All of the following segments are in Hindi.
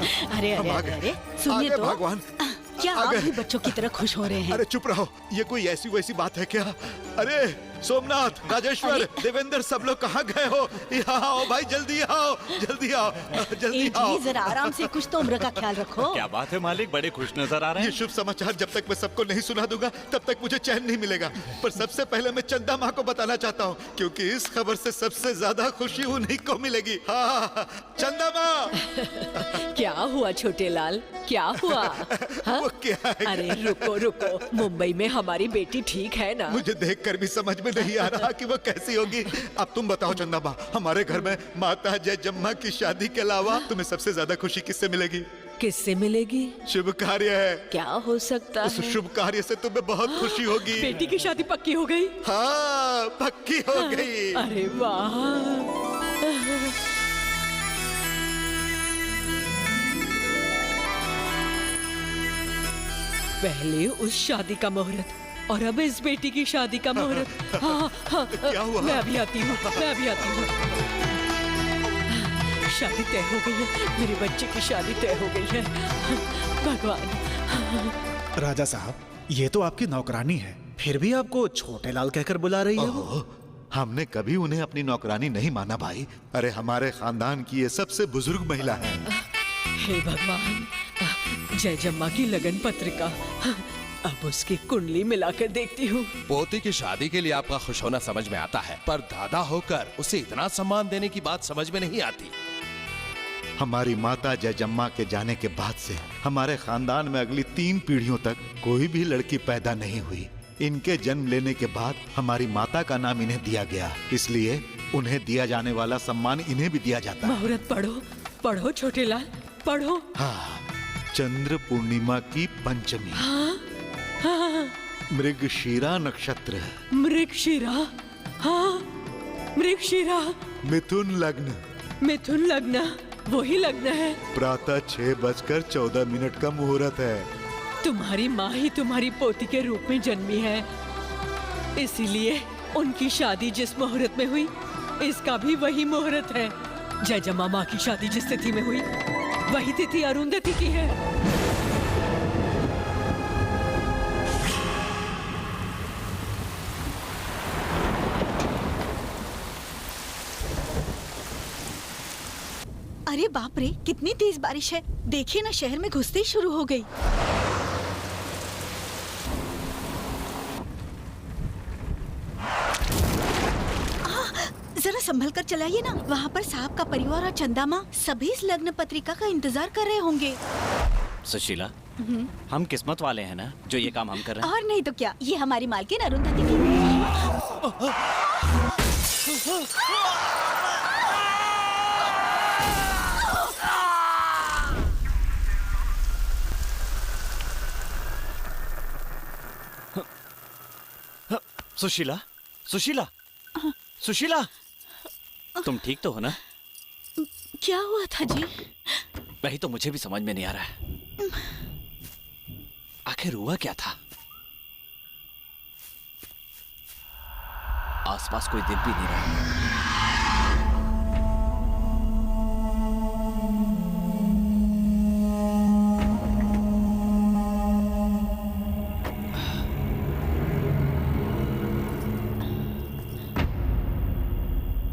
अरे अरे अरे अरे सुनिए तो भगवान, क्या आप भी बच्चों की तरह खुश हो रहे हैं? अरे चुप रहो, ये कोई ऐसी वैसी बात है क्या? अरे सोमनाथ, राजेश्वर, देवेंद्र, सब लोग कहाँ गए हो? यहाँ आओ भाई, जल्दी आओ, जल्दी आओ, जल्दी आओ। जरा आराम से, कुछ तो उम्र का ख्याल रखो। क्या बात है मालिक, बड़े खुश नजर आ रहे हैं। ये शुभ समाचार जब तक मैं सबको नहीं सुना दूंगा तब तक मुझे चैन नहीं मिलेगा। पर सबसे पहले मैं चंदा माँ को बताना चाहता हूँ, क्योंकि इस खबर से सबसे ज्यादा खुशी उन्हीं को मिलेगी। हाँ, चंदा माँ। क्या हुआ छोटे लाल, क्या हुआ? वो क्या है? अरे रुको रुको, मुंबई में हमारी बेटी ठीक है ना? मुझे देखकर भी समझ में नहीं आ रहा कि वो कैसी होगी। अब तुम बताओ चंदा माँ, हमारे घर में माता जय जम्मा की शादी के अलावा तुम्हें सबसे ज्यादा खुशी किससे मिलेगी? किससे मिलेगी? शुभ कार्य है। क्या हो सकता उस है? शुभ कार्य से तुम्हें बहुत खुशी होगी। बेटी की शादी पक्की हो गई? हाँ, पक्की हो गई। अरे वाह। पहले उस शादी का मुहूर्त और अब इस बेटी की शादी का मुहूर्त। हाँ हाँ, क्या हुआ? मैं अभी आती हूँ, मैं अभी आती हूँ। शादी तय हो गई है, मेरे बच्चे की शादी तय हो गई है। भगवान। राजा साहब, ये तो आपकी नौकरानी है, फिर भी आपको छोटे लाल कहकर बुला रही है वो। हमने कभी उन्हें अपनी नौकरानी नहीं माना भाई। अरे हमारे खानदान की ये सबसे बुजुर्ग महिला है। हे भगवान, जय जम्मा की लगन पत्रिका, अब उसकी कुंडली मिलाकर देखती हूँ। पोती की शादी के लिए आपका खुश होना समझ में आता है, पर दादा होकर उसे इतना सम्मान देने की बात समझ में नहीं आती। हमारी माता जय जम्मा के जाने के बाद से हमारे खानदान में अगली 3 पीढ़ियों तक कोई भी लड़की पैदा नहीं हुई। इनके जन्म लेने के बाद हमारी माता का नाम इन्हें दिया गया, इसलिए उन्हें दिया जाने वाला सम्मान इन्हें भी दिया जाता है। मुहूर्त पढ़ो, पढ़ो छोटे लाल, पढ़ो। हाँ, चंद्र पूर्णिमा की पंचमी। हाँ, हाँ, मृगशीरा नक्षत्र। मृगशिरा, हाँ, मृगशिरा। मिथुन लग्न। मिथुन लग्न, वही लग्न है। प्रातः 6:14 का मुहूर्त है। तुम्हारी माँ ही तुम्हारी पोती के रूप में जन्मी है, इसीलिए उनकी शादी जिस मुहूर्त में हुई, इसका भी वही मुहूर्त है। जय जम्मा माँ की शादी जिस तिथि में हुई, वही तिथि अरुंधति की है। अरे बाप रे, कितनी तेज बारिश है। देखिए ना, शहर में घुसते ही शुरू हो गई। जरा संभल कर चलाइए ना, वहाँ पर साहब का परिवार और चंदा माँ सभी इस लग्न पत्रिका का इंतजार कर रहे होंगे। सुशीला, हम किस्मत वाले हैं ना जो ये काम हम कर रहे हैं। और नहीं तो क्या, ये हमारी मालकिन अरुंधति की। सुशीला, सुशीला, सुशीला, तुम ठीक तो हो ना? क्या हुआ था जी? वही तो मुझे भी समझ में नहीं आ रहा है, आखिर हुआ क्या था? आसपास कोई दिख भी नहीं रहा।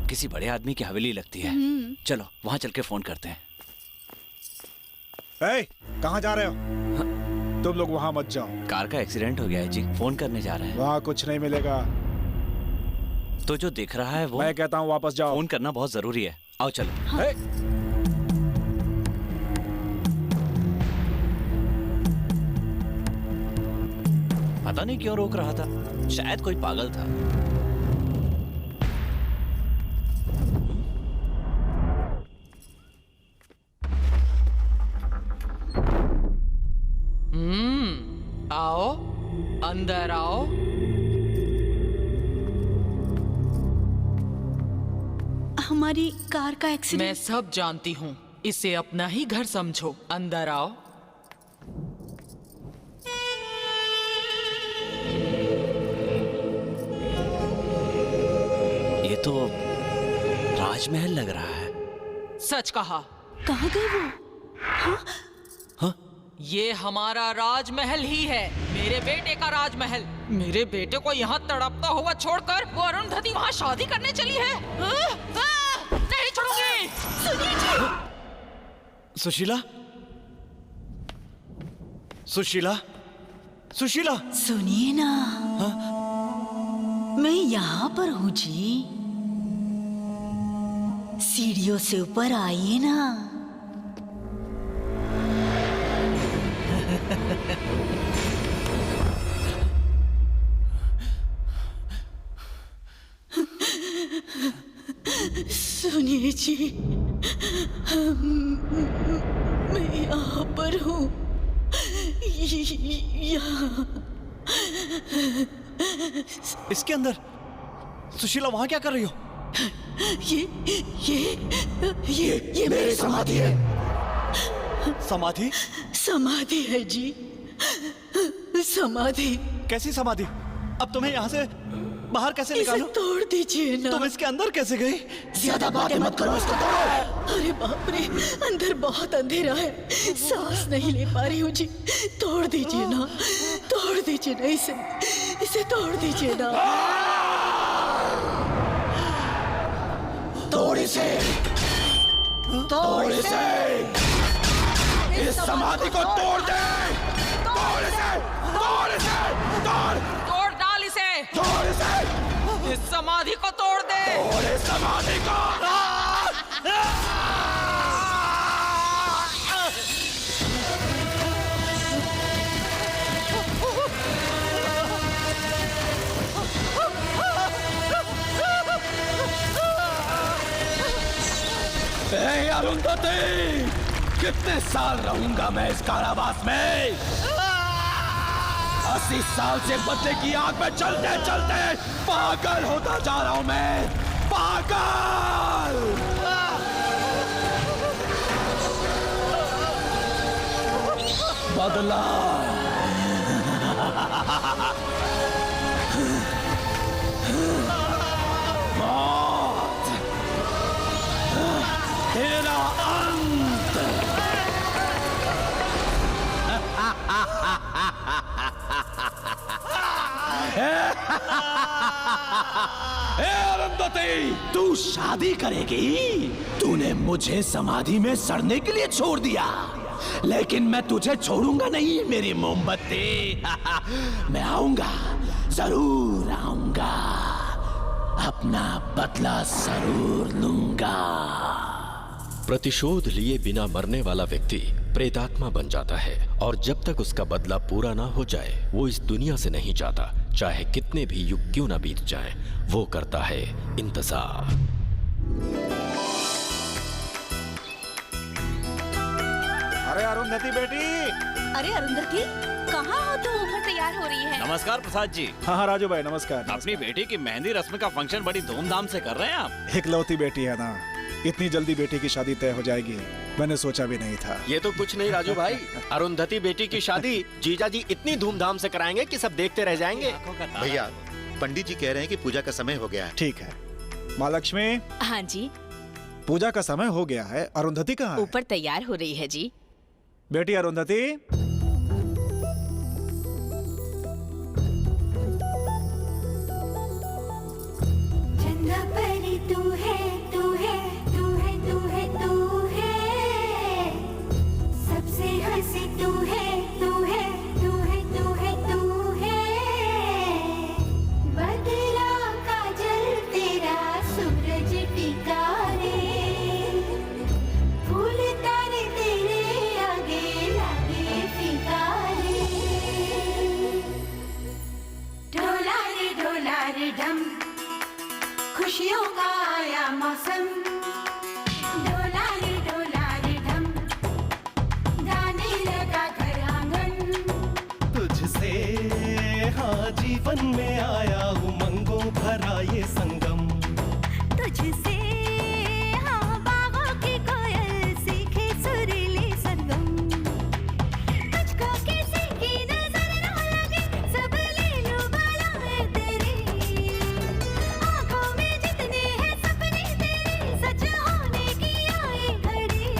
किसी बड़े आदमी की हवेली लगती है। चलो वहां चल के फोन करते हैं। कहाँ जा रहे हो? तुम लोग वहां मत जाओ। कार का एक्सीडेंट हो गया है जी, फोन करने जा रहे हैं। वहां कुछ नहीं मिलेगा। तो जो दिख रहा है वो। मैं कहता हूँ वापस जाओ। फोन करना बहुत जरूरी है, आओ चलो। हाँ। पता नहीं क्यों रोक रहा था, शायद कोई पागल था। आओ, अंदर आओ। हमारी कार का एक्सीडेंट। मैं सब जानती हूँ, इसे अपना ही घर समझो। अंदर आओ। ये तो राजमहल लग रहा है। सच कहा। कहाँ गए वो? ये हमारा राजमहल ही है, मेरे बेटे का राजमहल। मेरे बेटे को यहाँ तड़पता हुआ छोड़कर वो अरुंधति वहाँ शादी करने चली है। नहीं छोड़ूंगी। सुशीला, सुशीला, सुशीला। सुनिए ना, मैं यहाँ पर हूँ जी। सीढ़ियों से ऊपर आइए ना। सुनिए जी, मैं यहाँ पर हूँ। यहाँ इसके अंदर? सुशीला, वहां क्या कर रही हो? ये मेरी समाधि है। समाधि? समाधि है जी, समाधि। कैसी समाधि? अब तुम्हें यहाँ से बाहर कैसे इसे निकालो? तोड़ दीजिए ना। तुम इसके अंदर कैसे गई? ज्यादा बातें मत करो, इसको तोड़ो। अरे बाप रे, अंदर बहुत अंधेरा है, सांस नहीं ले पा रही हूँ जी। तोड़ दीजिए ना, तोड़ दीजिए ना, इसे तोड़ दीजिए ना। तोड़ इसे, तोड़ इसे, इस समाधि को तोड़ दे, तोड़ इसे, तोड़ इसे, तोड़, तोड़ डाल इसे, तोड़ इसे, इस समाधि को तोड़ दे। तोड़ इस समाधि को। ए अरुंधति, कितने साल रहूंगा मैं इस कारावास में? 80 साल से बदले की आग में चलते चलते पागल होता जा रहा हूं मैं, पागल। बदला मौत, तेरा अंत। अरुंधति, तू शादी करेगी? तूने मुझे समाधि में सड़ने के लिए छोड़ दिया, लेकिन मैं तुझे छोड़ूंगा नहीं मेरी मोमबत्ती। मैं आऊंगा, जरूर आऊंगा, अपना बदला जरूर लूंगा। प्रतिशोध लिए बिना मरने वाला व्यक्ति प्रेतात्मा बन जाता है और जब तक उसका बदला पूरा ना हो जाए वो इस दुनिया से नहीं जाता। चाहे कितने भी युग क्यों ना बीत जाएं, वो करता है इंतजार। अरे अरुंधति बेटी। अरे अरुंधति, कहाँ हो तुम? उम्र तैयार हो रही है। नमस्कार प्रसाद जी। हाँ राजू भाई, नमस्कार। अपनी बेटी की मेहंदी रस्म का फंक्शन बड़ी धूमधाम से कर रहे हैं आप। इकलौती बेटी है ना, इतनी जल्दी बेटी की शादी तय हो जाएगी मैंने सोचा भी नहीं था। ये तो कुछ नहीं राजू भाई, अरुंधति बेटी की शादी जीजा जी इतनी धूमधाम से कराएंगे कि सब देखते रह जाएंगे। भैया, पंडित जी कह रहे हैं कि पूजा का समय हो गया है। ठीक है माँ लक्ष्मी। हाँ जी, पूजा का समय हो गया है। अरुंधति कहाँ है? ऊपर तैयार हो रही है जी। बेटी अरुंधति। चंदा परी तू है, तू है, तू है, तू है, तू है, सबसे हंसी तू है, तू है, तू है, तू है, तू है, बदला काजल तेरा सूरज टिका रे, फूल तारे तेरे आगे लागे फीका रे, ढोला रे ढम, खुशियों का आया मौसम, डोला रे ढम, गाने लगा घर आंगन, तुझसे हाँ जीवन में आया उमंगों भरा ये संगम, तुझसे हाँ बागों की कोयल सीखे सुरीली सरगम, तुझको किसी की नजर ना लगे, सब ले लूं बालाएं तेरी, आंखों में जितने हैं सपने तेरे, सच होने की आई घड़ी,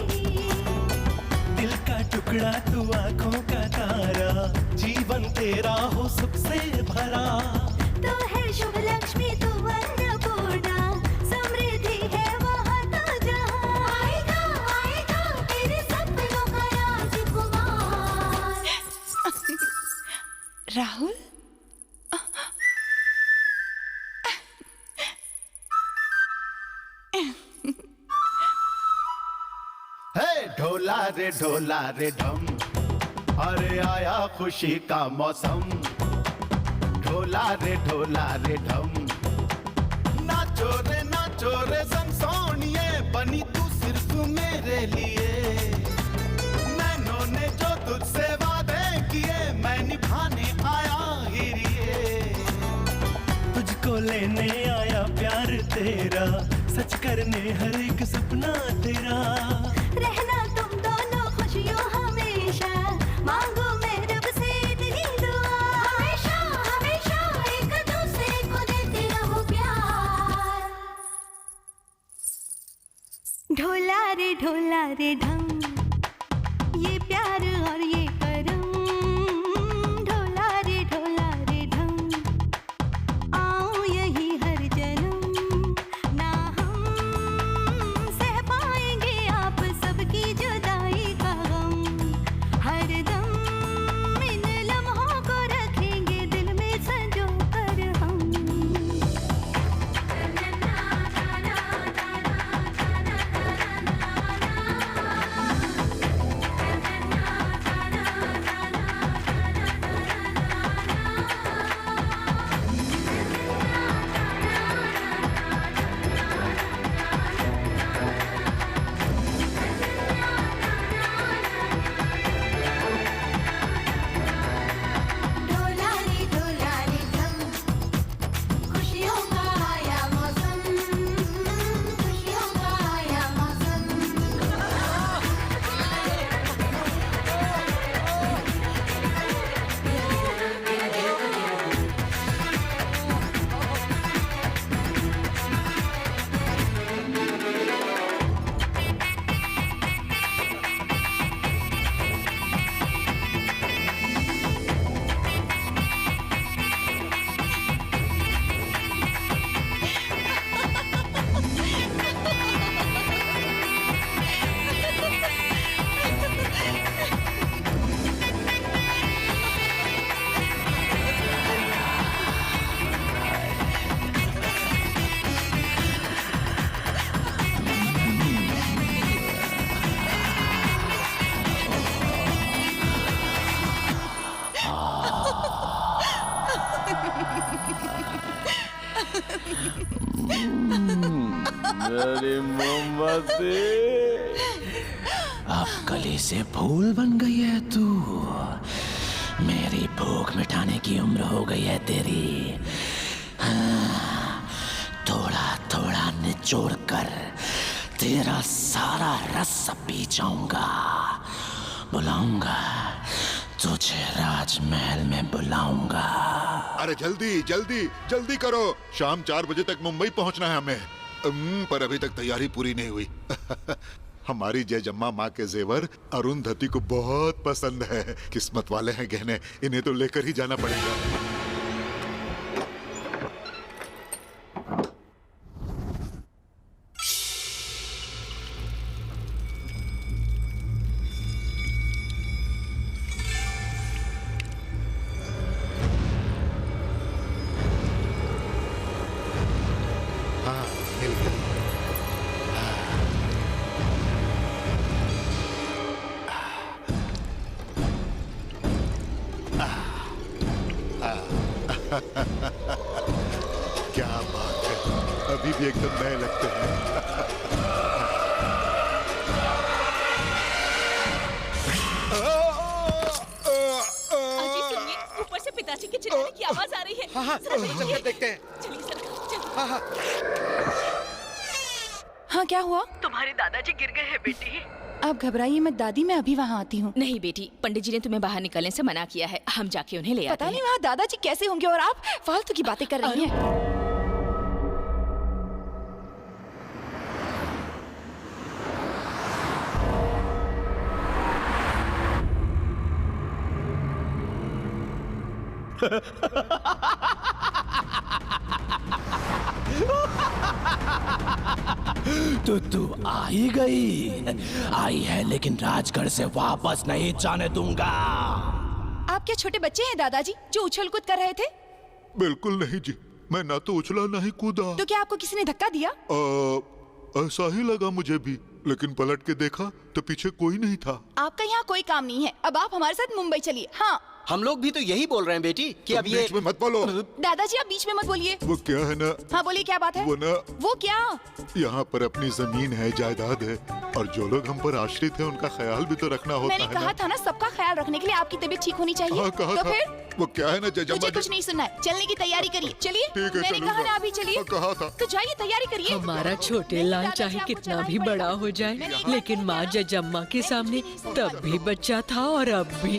टुकड़ा तू आंखों का तारा, जीवन तेरा हो सुख से भरा। तो है शुभ लक्ष्मी तू अन्नपूर्णा, समृद्धि है वहाँ तो जहाँ। आएगा तेरे सपनों का राजकुमार। राहुल, ढोला रे ढम, अरे आया खुशी का मौसम। ढोला रे ढम, नाचो रे संग सोनिए, बनी तू सिर्फ मेरे लिए। मैनों ने जो तुझसे वादे किए, मैं निभाने आया हिरिए। तुझको लेने आया प्यार तेरा, सच करने हर एक सपना तेरा। रहना तुम दोनों खुशियों हमेशा, मांगो मैं रब से इतनी दुआ। हमेशा हमेशा एक दूसरे को देते रहो प्यार। ढोला रे ढम, ये प्यार और ये करम। ढोला रे ढम, आओ यही हर जन्म। ना हम सह पाएंगे आप सबकी जुदाई का गम। हर दम इन लम्हों को रखेंगे दिल में संजो कर हम। ढोला रे ढम, खुशियों का आया मौसम। खुशियों का आया मौसम। मेरी मोमबत्ती, अब कली से फूल बन गई है तू। मेरी भूख मिटाने की उम्र हो गई है तेरी। हाँ, थोड़ा थोड़ा निचोड़ कर तेरा सारा रस पी जाऊंगा। बुलाऊंगा तुझे राजमहल में बुलाऊंगा। अरे जल्दी करो, शाम 4 बजे तक मुंबई पहुंचना है हमें। पर अभी तक तैयारी पूरी नहीं हुई। हमारी जयजम्मा माँ के जेवर अरुंधति को बहुत पसंद है। किस्मत वाले हैं गहने, इन्हें तो लेकर ही जाना पड़ेगा। हाँ, मिल गया। क्या बात है, अभी भी एकदम नए लगते हैं। ऊपर से पिताजी के चिल्लाने की आवाज आ रही है। हाँ, देखते हैं। चलिए सर, हाँ क्या हुआ? तुम्हारे दादाजी गिर गए हैं बेटी। आप घबराइए मत दादी, मैं अभी वहाँ आती हूँ। नहीं बेटी, पंडित जी ने तुम्हें बाहर निकलने से मना किया है। हम जाके उन्हें ले आते पता हैं। नहीं वहाँ दादाजी कैसे होंगे और आप फालतू की बातें कर रही हैं। तो तू आ ही गई। आई है लेकिन राजगढ़ से वापस नहीं जाने दूंगा। आप क्या छोटे बच्चे हैं दादाजी जो उछल कूद कर रहे थे? बिल्कुल नहीं जी, मैं ना तो उछला ना ही कूदा। तो क्या आपको किसी ने धक्का दिया? ऐसा ही लगा मुझे भी, लेकिन पलट के देखा तो पीछे कोई नहीं था। आपका यहाँ कोई काम नहीं है, अब आप हमारे साथ मुंबई चलिए। हाँ हम लोग भी तो यही बोल रहे हैं बेटी कि अब ये बीच में मत बोलो। दादाजी आप बीच में मत बोलिए। वो क्या है ना, हाँ बोलिए क्या बात है? वो क्या? यहाँ पर अपनी जमीन है, जायदाद है, और जो लोग हम पर आश्रित हैं उनका ख्याल भी तो रखना होता है। मैंने कहा था ना, सबका ख्याल रखने के लिए आपकी तबीयत ठीक होनी चाहिए। हाँ, कहा तो था। फिर वो क्या है ना जजम्मा मुझे कुछ नहीं सुनना है, चलने की तैयारी करिए। चलिए ठीक है, मैंने चलूंगा। कहा ना अभी चलिए। हाँ, कहा था। तो जाइए तैयारी करिए। हमारा छोटे लाल चाहे कितना भी बड़ा हो जाए, लेकिन माँ जजम्मा के सामने तब भी बच्चा था और अब भी।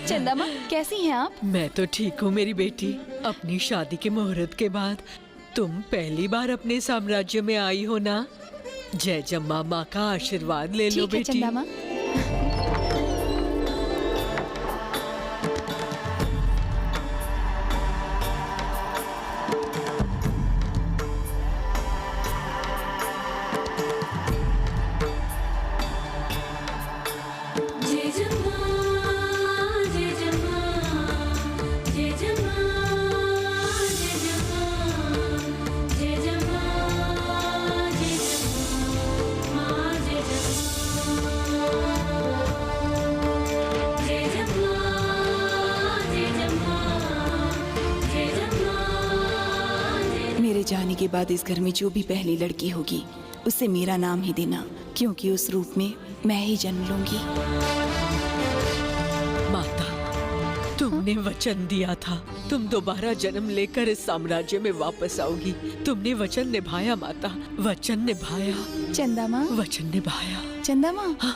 चंदा माँ कैसी हैं आप? मैं तो ठीक हूँ मेरी बेटी। अपनी शादी के मुहूर्त के बाद तुम पहली बार अपने साम्राज्य में आई हो ना। जय जम्मा माँ का आशीर्वाद ले लो ठीक है बेटी। चंदा माँ। मेरे जाने के बाद इस घर में जो भी पहली लड़की होगी उसे मेरा नाम ही देना, क्योंकि उस रूप में मैं ही जन्म लूंगी। माता, तुमने वचन दिया था तुम दोबारा जन्म लेकर इस साम्राज्य में वापस आओगी। तुमने वचन निभाया माता, वचन निभाया। चंदा माँ, वचन निभाया। चंदा माँ, हाँ,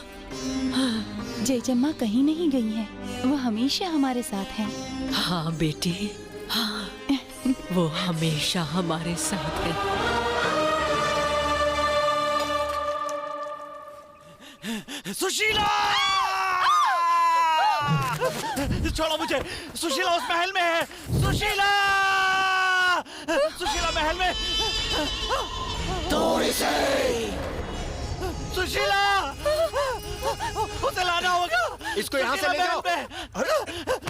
जय जम्मा कहीं नहीं गई है, वो हमेशा हमारे साथ है। हाँ बेटी, हाँ वो हमेशा हमारे साथ है। सुशीला! छोड़ो मुझे, सुशीला उस महल में है। सुशीला! सुशीला महल में। थोड़ी से सुशीला! उसे लाना होगा। इसको यहाँ से ले जाओ।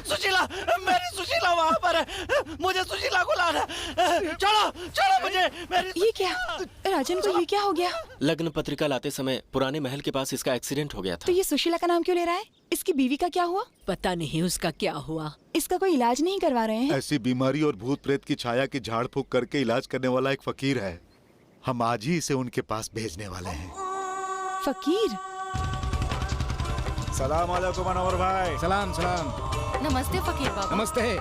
सुशीला, मेरी सुशीला वहाँ पर है। मुझे सुशीला को लाना। छोड़ो, छोड़ो मुझे। मेरी ये क्या राजन को, ये क्या हो गया? लग्न पत्रिका लाते समय पुराने महल के पास इसका एक्सीडेंट हो गया था। तो ये सुशीला का नाम क्यों ले रहा है? इसकी बीवी का क्या हुआ? पता नहीं उसका क्या हुआ। इसका कोई इलाज नहीं करवा रहे हैं? ऐसी बीमारी और भूत प्रेत की छाया की झाड़ फूक करके इलाज करने वाला एक फकीर है। हम आज ही इसे उनके पास भेजने वाले हैं। फकीर? सलाम अलैकुम अनवर भाई। सलाम सलाम। नमस्ते फकीर बाबा। नमस्ते।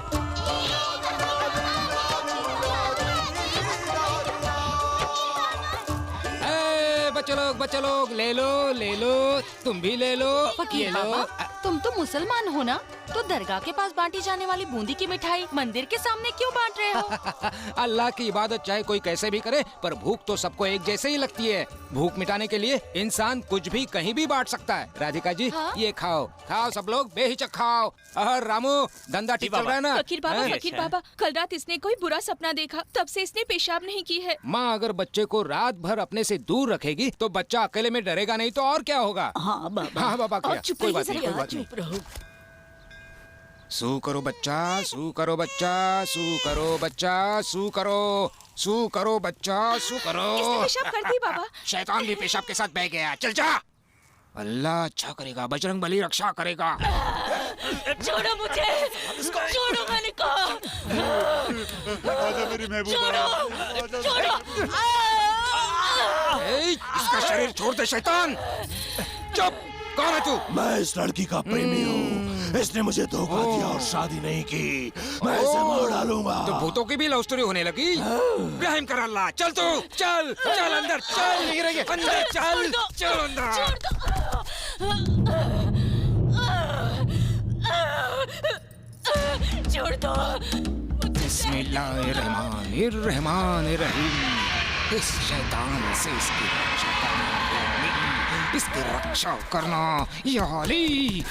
बच्चे लोग ले लो, तुम भी ले लो। फकीर बाबा, तुम तो मुसलमान हो ना, तो दरगाह के पास बांटी जाने वाली बूंदी की मिठाई मंदिर के सामने क्यों बांट रहे हो? अल्लाह की इबादत चाहे कोई कैसे भी करे, पर भूख तो सबको एक जैसे ही लगती है। भूख मिटाने के लिए इंसान कुछ भी कहीं भी बांट सकता है। राधिका जी, हाँ? ये खाओ खाओ, सब लोग बेहिचक खाओ। रामू, धंधा ठीक चल रहा है ना? फकीर बाबा, कल रात इसने कोई बुरा सपना देखा, तब से इसने पेशाब नहीं की है। माँ अगर बच्चे को रात भर अपने से दूर रखेगी तो बच्चा अकेले में डरेगा नहीं तो और क्या होगा? हाँ बाबा। हाँ बाबा, क्या? कोई बात नहीं, कोई बात नहीं। चुप रहो। सू करो बच्चा, सू करो बच्चा, सू करो बच्चा, सू करो, सू करो बच्चा, सू करो। इसने पेशाब कर दी बाबा। शैतान भी पेशाब के साथ बह गया। चल जा। अल्लाह अच्छा करेगा, बजरंग बली रक्षा करेगा। छोड़ो मुझे, छोड़ो मैंने कहा। मेरी महबूबा। छोड़ो। इसका शरीर छोड़ दे शैतान। चुप, कौन है तू? मैं इस लड़की का प्रेमी हूँ। इसने मुझे धोखा दिया और शादी नहीं की। मैं इसे मार डालूंगा। तो भूतों की भी लव स्टोरी होने लगी। रहम कर अल्लाह। चल तू, चल चल अंदर, चल अंदर, चल चल अंदर। छोड़ दो। बिस्मिल्लाहिर्रहमानिर्रहीम। इस शैतान से इसकी रक्षा करना, इसकी रक्षा करना या अली।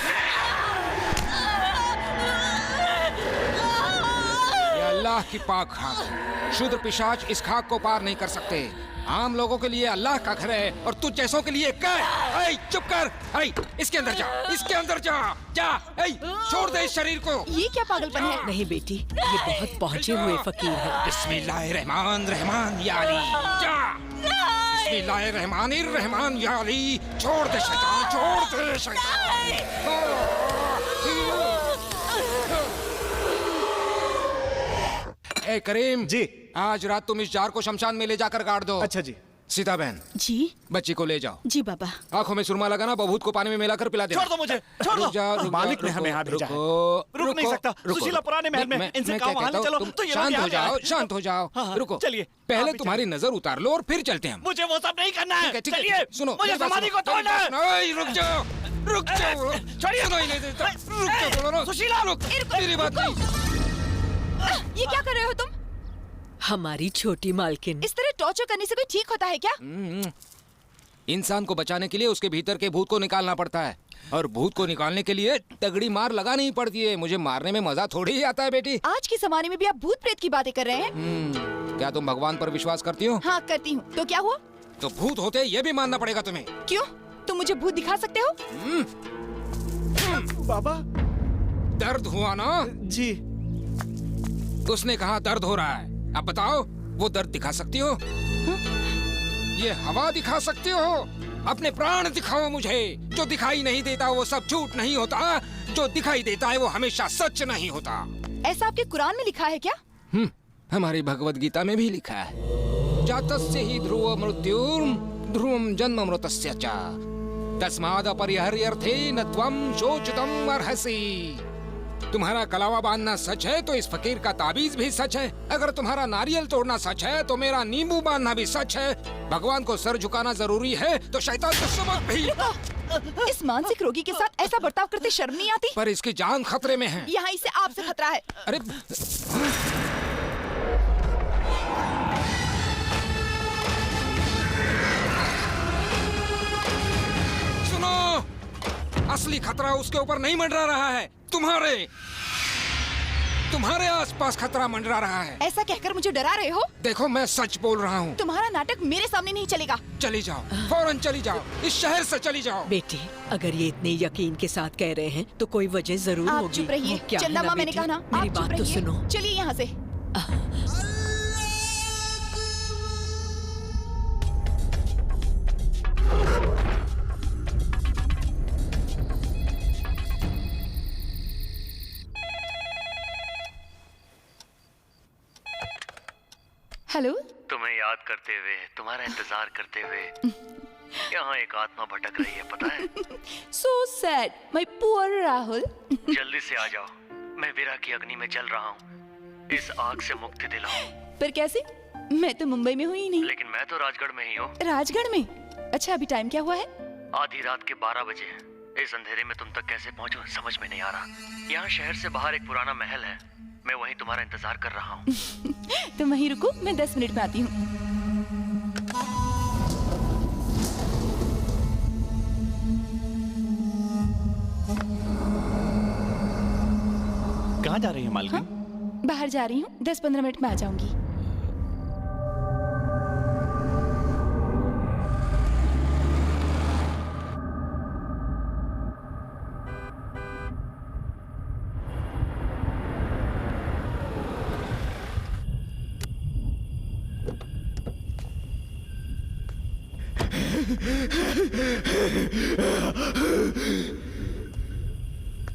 अल्लाह की पाक खाक है। शूद्र पिशाच इस खाक को पार नहीं कर सकते। आम लोगों के लिए अल्लाह का घर है और तुझ जैसों के लिए कैद। ऐ चुप कर, ऐ इसके अंदर जा, इसके अंदर जा, जा, ऐ छोड़ दे इस शरीर को। ये क्या पागलपन है? नहीं बेटी, ये बहुत पहुँचे हुए फकीर है। बिस्मिल्लाहिर्रहमानिर्रहीम या अली, जा। बिस्मिल्लाहिर्रहमानिर्रहीम या अली, छोड़ दे शैतान, छोड़ दे शैतान। ए करीम जी। आज रात तुम इस जार को शमशान में ले जाकर गाड़ दो। अच्छा जी। सीता बहन, जी बच्ची को ले जाओ। जी बाबा। आंखों में सुरमा लगाना, बबूत को पानी में मिलाकर पिला देना। छोड़ दो मुझे, छोड़ दो। रुक जा, रुक मालिक जा, ने हमें यहाँ भेजा है। रुक नहीं सकता। सुशीला पुराने महल में, इनसे मैं कहा क्या वहाँ कहता ले चलो, हूँ, तो ये शांत लोग हो यहाँ जाओ, आए। शांत हो जाओ। हाँ, रुको, चलिए। पहले आप भी तुम्हारी नजर उतार लो और फिर चलते हैं हम। मुझे वो सब नहीं करना है। ठीक है, चलिए, सुनो, मुझे मेरी बात समाधि सुनो, को तोड़ना है। नहीं, रुक जाओ, रुक जाओ। छोड़िए। सुनो ही नहीं देता। रुक जाओ, बोलो ना। सुशीला, रुक, मेरी बात नहीं। ये क्या कर रहे हो तुम? हमारी छोटी मालकिन। इस तरह टॉर्चर करने से कोई ठीक होता है क्या? इंसान को बचाने के लिए उसके भीतर के भूत को निकालना पड़ता है, और भूत को निकालने के लिए तगड़ी मार लगानी ही पड़ती है। मुझे मारने में मजा थोड़ी ही आता है बेटी। आज के जमाने में भी आप भूत प्रेत की बातें कर रहे हैं? क्या तुम भगवान पर विश्वास करती हो? हाँ करती हूँ। तो क्या हुआ? तो भूत होते ये भी मानना पड़ेगा तुम्हें। क्यों? तुम मुझे भूत दिखा सकते हो? बाबा दर्द हुआ ना? जी। उसने कहा दर्द हो रहा है। अब बताओ, वो दर्द दिखा सकती हो? ये हवा दिखा सकती हो? अपने प्राण दिखाओ मुझे। जो दिखाई नहीं देता वो सब झूठ नहीं होता, जो दिखाई देता है वो हमेशा सच नहीं होता। ऐसा आपके कुरान में लिखा है क्या? हमारी भगवत गीता में भी लिखा है, जातस्य ही ध्रुव मृत्युर् ध्रुवं जन्म मृतस्य च तस्माद् अपरिहर्यर्थे न त्वं शोचितुम् अर्हसि। तुम्हारा कलावा बांधना सच है तो इस फकीर का ताबीज भी सच है। अगर तुम्हारा नारियल तोड़ना सच है तो मेरा नींबू बांधना भी सच है। भगवान को सर झुकाना जरूरी है तो शैतान को सबक भी। इस मानसिक रोगी के साथ ऐसा बर्ताव करते शर्म नहीं आती? पर इसकी जान खतरे में है। यहाँ इसे आपसे खतरा है। अरे सुनो, असली खतरा उसके ऊपर नहीं मंडरा रहा है, तुम्हारे आसपास खतरा मंडरा रहा है। ऐसा कहकर मुझे डरा रहे हो? देखो, मैं सच बोल रहा हूँ। तुम्हारा नाटक मेरे सामने नहीं चलेगा। चली जाओ, फौरन चली जाओ, इस शहर से चली जाओ। बेटी, अगर ये इतने यकीन के साथ कह रहे हैं तो कोई वजह जरूर आप होगी। चुप रहिए। वो क्या है चंदा ना माँ, मैंने बेटी, कहा ना, मेरी आप चुप बात तो रहिए। सुनो। चलिए यहाँ से। हेलो। तुम्हें याद करते हुए, तुम्हारा इंतजार करते हुए यहाँ एक आत्मा भटक रही है, पता है? So sad, my poor Rahul. जल्दी से आ जाओ, मैं विरह की अग्नि में जल रहा हूँ। इस आग से मुक्ति दिलाओ। पर कैसे? मैं तो मुंबई में हूँ ही नहीं। लेकिन मैं तो राजगढ़ में ही हूँ। राजगढ़ में? अच्छा, अभी टाइम क्या हुआ है? आधी रात के 12 बजे हैं। इस अंधेरे में तुम तक कैसे पहुँचूं समझ में नहीं आ रहा। यहाँ शहर से बाहर एक पुराना महल है, मैं वहीं तुम्हारा इंतजार कर रहा हूँ। तुम वहीं रुको, मैं 10 मिनट में आती हूँ। कहाँ जा रही है मालकिन? हाँ? बाहर जा रही हूँ, 10-15 मिनट में आ जाऊंगी।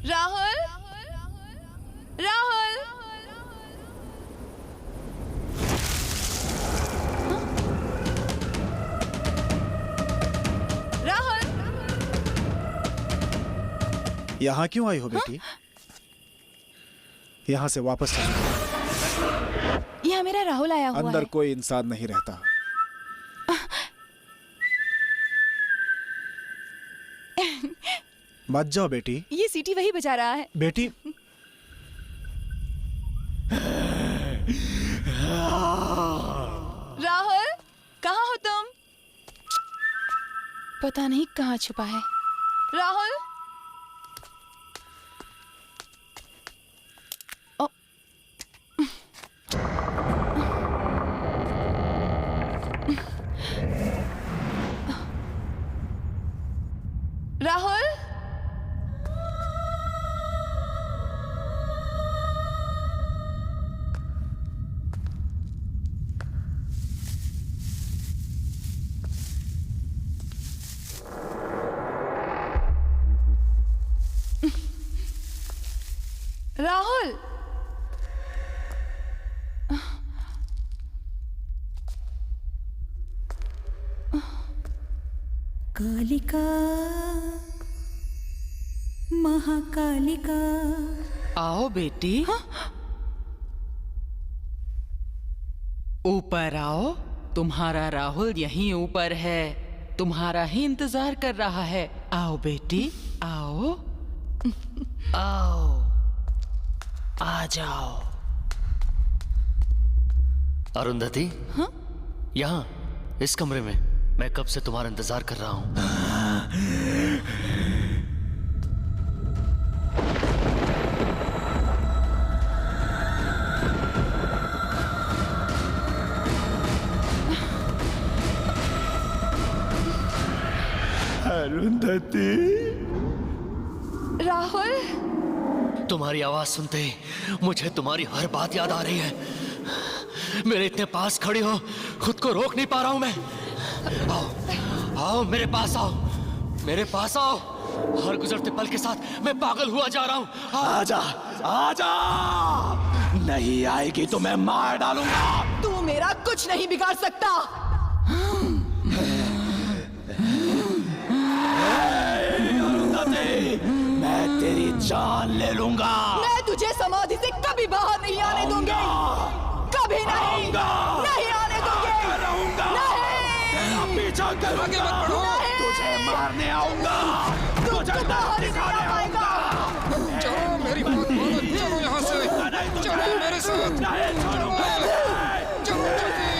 राहुल, राहुल, राहुल। यहाँ क्यों आई हो बेटी? यहाँ से वापस चलो। यहाँ मेरा राहुल आया हुआ अंदर है। कोई इंसान नहीं रहता। मत जाओ बेटी। ये सीटी वही बजा रहा है। बेटी राहुल, कहाँ हो तुम? पता नहीं कहाँ छुपा है। राहुल, राहुल, कालिका महाकालिका। आओ बेटी। ऊपर आओ, तुम्हारा राहुल यहीं ऊपर है, तुम्हारा ही इंतजार कर रहा है। आओ बेटी, आओ आओ, आ जाओ। अरुंधति, यहाँ इस कमरे में मैं कब से तुम्हारा इंतजार कर रहा हूँ। अरुंधति, राहुल, तुम्हारी आवाज सुनते ही मुझे तुम्हारी हर बात याद आ रही है। मेरे इतने पास खड़ी हो, खुद को रोक नहीं पा रहा हूं मैं। आओ आओ, मेरे पास आओ, मेरे पास आओ। हर गुजरते पल के साथ मैं पागल हुआ जा रहा हूं। आजा आजा, नहीं आएगी तो मैं मार डालूंगा। तू मेरा कुछ नहीं बिगाड़ सकता। मैं तेरी जान ले लूंगा। मैं तुझे समाधि से कभी बाहर नहीं आने दूंगी, कभी नहीं, नहीं आने दूंगी, तेरा पीछा करूंगा, आगे मत बढ़ो। तुझे मारने आऊंगा, तुझे बाहर नहीं दिखाने आ पाएगा। आऊंगा। चलो मेरी बात मानो, चलो यहाँ से, चलो मेरे साथ, नहीं छोड़ूंगा। चलो जल्दी,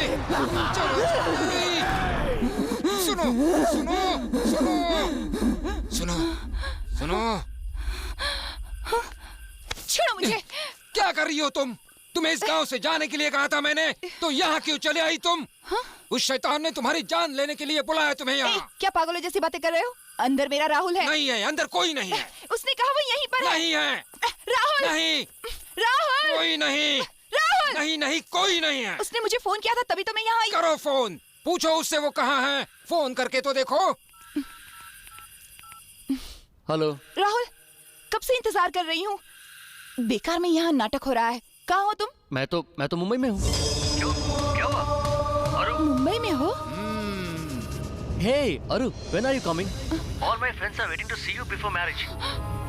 चलो जल्दी। सुनो सुनो सुनो सुनो सुनो, छोड़ो मुझे। क्या कर रही हो तुम? तुम्हें इस गांव से जाने के लिए कहा था मैंने, तो यहाँ क्यों चले आई तुम? उस शैतान ने तुम्हारी जान लेने के लिए बुलाया तुम्हें यहाँ। क्या पागलों जैसी बातें कर रहे हो? अंदर मेरा राहुल है। नहीं है, अंदर कोई नहीं है। उसने कहा वो यहीं पर है। नहीं है। राहुल, नहीं, राहुल, कोई नहीं। राहुल, नहीं नहीं, कोई नहीं है। उसने मुझे फोन किया था, तभी तो मैं यहाँ आई। करो फोन, पूछो उससे वो कहाँ है। फोन करके तो देखो। हेलो राहुल, कब से इंतजार कर रही हूँ। बेकार में यहाँ नाटक हो रहा है। कहाँ हो तुम? मैं तो मुंबई में हूँ। क्यों, क्या हुआ? अरु, मुंबई में हो? Hey, Aru, when are you coming? All my friends are waiting to see you before marriage.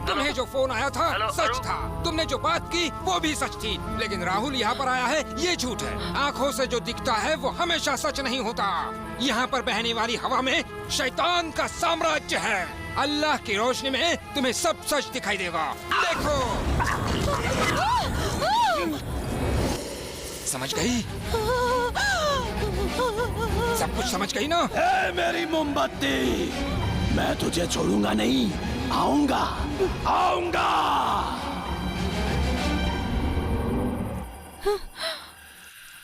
तुम्हें जो फोन आया था Hello, सच Aru? था, तुमने जो बात की वो भी सच थी, लेकिन राहुल यहाँ पर आया है ये झूठ है। आँखों से जो दिखता है वो हमेशा सच नहीं होता। यहाँ पर बहने वाली हवा में शैतान का साम्राज्य है। अल्लाह की रोशनी में तुम्हें सब सच दिखाई देगा। देखो, समझ गई? सब कुछ समझ गई ना? ए मेरी मोमबत्ती, मैं तुझे छोड़ूंगा नहीं, आऊंगा आऊंगा।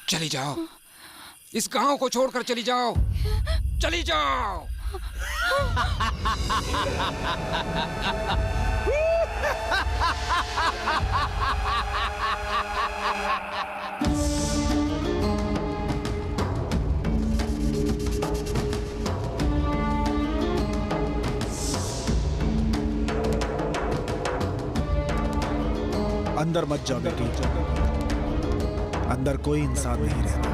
चली जाओ, इस गांव को छोड़कर चली जाओ, चली जाओ। अंदर मत जाओ बेटी, अंदर कोई इंसान नहीं रहता।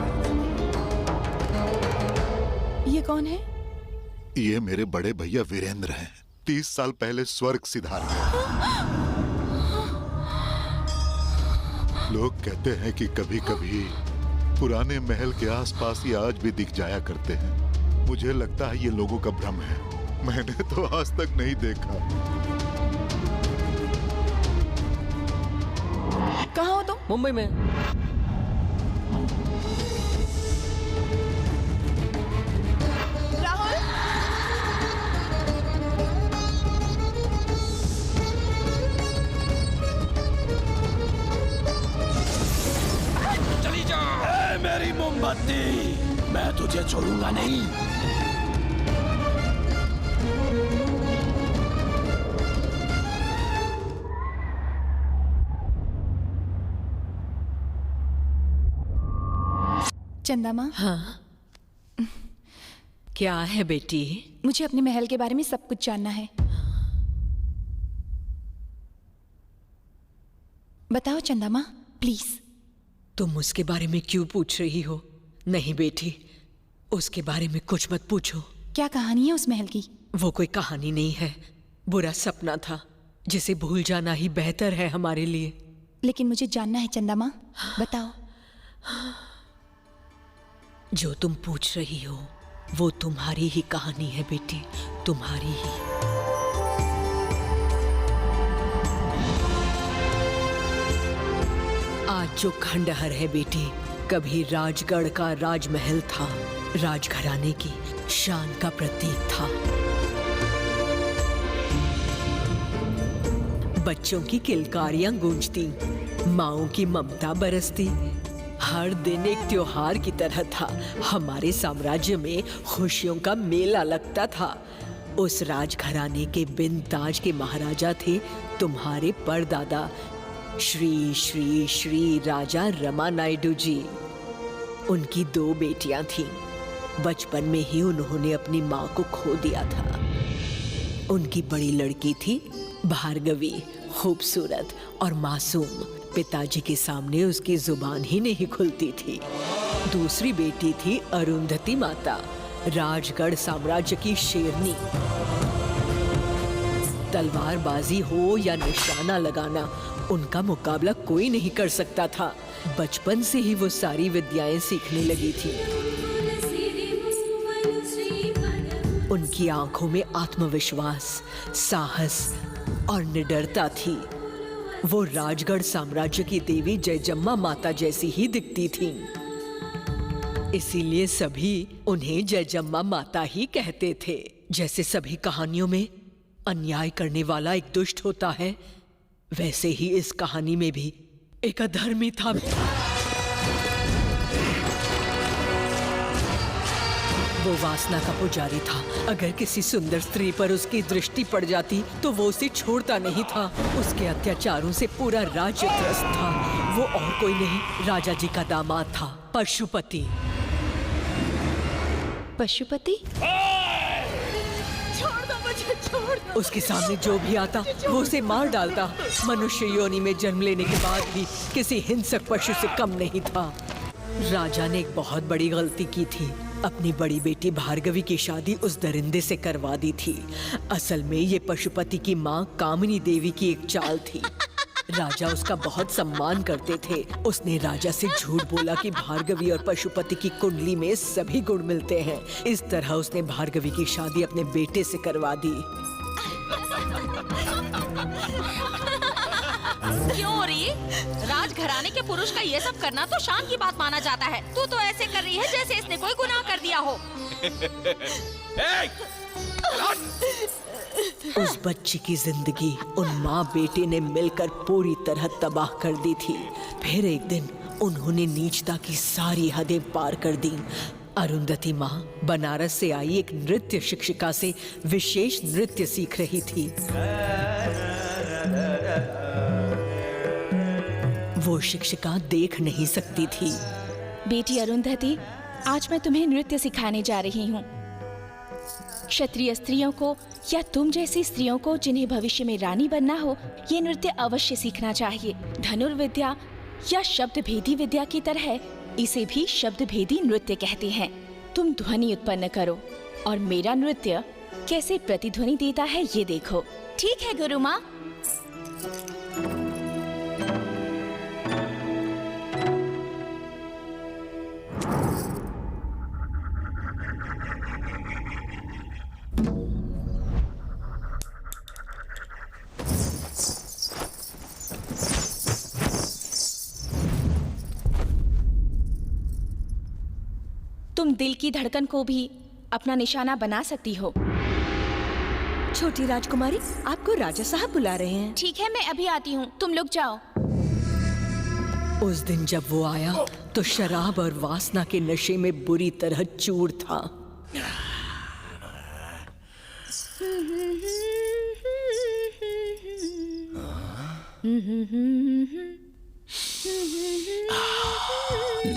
ये कौन है? ये मेरे बड़े भैया वीरेंद्र हैं। 30 साल पहले स्वर्ग सिधार गए। लोग कहते हैं कि कभी कभी पुराने महल के आसपास ये आज भी दिख जाया करते हैं। मुझे लगता है ये लोगों का भ्रम है, मैंने तो आज तक नहीं देखा। कहाँ हो तुम? मुंबई में। राहुल, चली जाओ। ए मेरी मोमबत्ती, मैं तुझे छोड़ूंगा नहीं। चंदा माँ, हाँ, क्या है बेटी? मुझे अपने महल के बारे में सब कुछ जानना है। बताओ चंदा माँ, प्लीज। तुम उसके बारे में क्यों पूछ रही हो? नहीं बेटी, उसके बारे में कुछ मत पूछो। क्या कहानी है उस महल की? वो कोई कहानी नहीं है, बुरा सपना था जिसे भूल जाना ही बेहतर है हमारे लिए। लेकिन मुझे जानना है चंदा माँ, बताओ। जो तुम पूछ रही हो वो तुम्हारी ही कहानी है बेटी, तुम्हारी ही। आज जो खंडहर है बेटी, कभी राजगढ़ का राजमहल था, राजघराने की शान का प्रतीक था। बच्चों की किलकारियां गूंजती, माँओं की ममता बरसती, हर दिन एक त्योहार की तरह था। हमारे साम्राज्य में खुशियों का मेला लगता था। उस राजघराने के बिन ताज के महाराजा थे तुम्हारे परदादा श्री श्री श्री राजा रमा नायडू जी। उनकी 2 बेटियां थीं। बचपन में ही उन्होंने अपनी माँ को खो दिया था। उनकी बड़ी लड़की थी भार्गवी, खूबसूरत और मासूम। पिताजी के सामने उसकी जुबान ही नहीं खुलती थी। दूसरी बेटी थी अरुंधति माता, राजगढ़ साम्राज्य की शेरनी। तलवारबाजी हो या निशाना लगाना, उनका मुकाबला कोई नहीं कर सकता था। बचपन से ही वो सारी विद्याएं सीखने लगी थी। उनकी आंखों में आत्मविश्वास, साहस और निडरता थी। वो राजगढ़ साम्राज्य की देवी जयजम्मा माता जैसी ही दिखती थीं। इसीलिए सभी उन्हें जयजम्मा माता ही कहते थे। जैसे सभी कहानियों में अन्याय करने वाला एक दुष्ट होता है, वैसे ही इस कहानी में भी एक अधर्मी था। वो वासना का पुजारी था। अगर किसी सुंदर स्त्री पर उसकी दृष्टि पड़ जाती तो वो उसे छोड़ता नहीं था। उसके अत्याचारों से पूरा राज्य त्रस्त था। वो और कोई नहीं, राजा जी का दामाद था, पशुपति। पशुपति? छोड़ दो मुझे, छोड़ दो। उसके सामने जो भी आता वो उसे मार डालता। मनुष्य योनि में जन्म लेने के बाद भी किसी हिंसक पशु से कम नहीं था। राजा ने एक बहुत बड़ी गलती की थी। अपनी बड़ी बेटी भार्गवी की शादी उस दरिंदे से करवा दी थी। असल में ये पशुपति की माँ कामिनी देवी की एक चाल थी। राजा उसका बहुत सम्मान करते थे। उसने राजा से झूठ बोला कि भार्गवी और पशुपति की कुंडली में सभी गुण मिलते हैं। इस तरह उसने भार्गवी की शादी अपने बेटे से करवा दी। क्यों री? राजघराने के पुरुष का ये सब करना तो शान की बात माना जाता है। तू तो ऐसे कर रही है जैसे इसने कोई गुनाह कर दिया हो। उस बच्ची की जिंदगी उन माँ बेटे ने मिलकर पूरी तरह तबाह कर दी थी। फिर एक दिन उन्होंने नीचता की सारी हदें पार कर दी। अरुंधति माँ बनारस से आई एक नृत्य शिक्षिका से विशेष नृत्य सीख रही थी। वो शिक्षिका देख नहीं सकती थी। बेटी अरुंधति, आज मैं तुम्हें नृत्य सिखाने जा रही हूँ। क्षत्रिय स्त्रियों को या तुम जैसी स्त्रियों को जिन्हें भविष्य में रानी बनना हो, ये नृत्य अवश्य सीखना चाहिए। धनुर्विद्या या शब्द भेदी विद्या की तरह इसे भी शब्द भेदी नृत्य कहते हैं। तुम ध्वनि उत्पन्न करो और मेरा नृत्य कैसे प्रतिध्वनि देता है ये देखो। ठीक है गुरु माँ। तुम दिल की धड़कन को भी अपना निशाना बना सकती हो। छोटी राजकुमारी, आपको राजा साहब बुला रहे हैं। ठीक है, मैं अभी आती हूँ, तुम लोग जाओ। उस दिन जब वो आया तो शराब और वासना के नशे में बुरी तरह चूर था।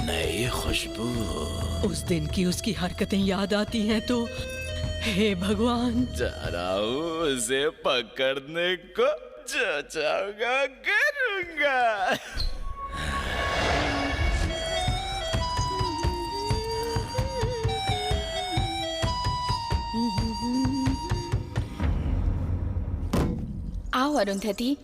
नई खुशबू। उस दिन की उसकी हरकतें याद आती हैं तो हे भगवान, जरा उसे पकड़ने को जो चाहूंगा करूं। दूंगा। आओ अरुंधति।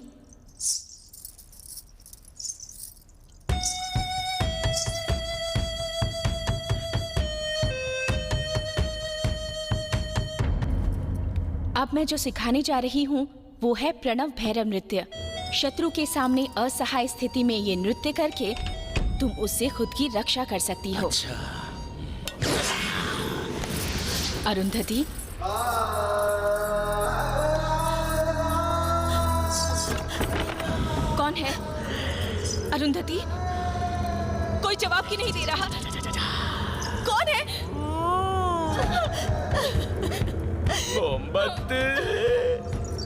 अब मैं जो सिखाने जा रही हूँ वो है प्रणव भैरव नृत्य। शत्रु के सामने असहाय स्थिति में ये नृत्य करके तुम उससे खुद की रक्षा कर सकती हो। अरुंधति, कौन है? अरुंधति, कोई जवाब क्यों नहीं दे रहा? कौन है? मोमबत्ती,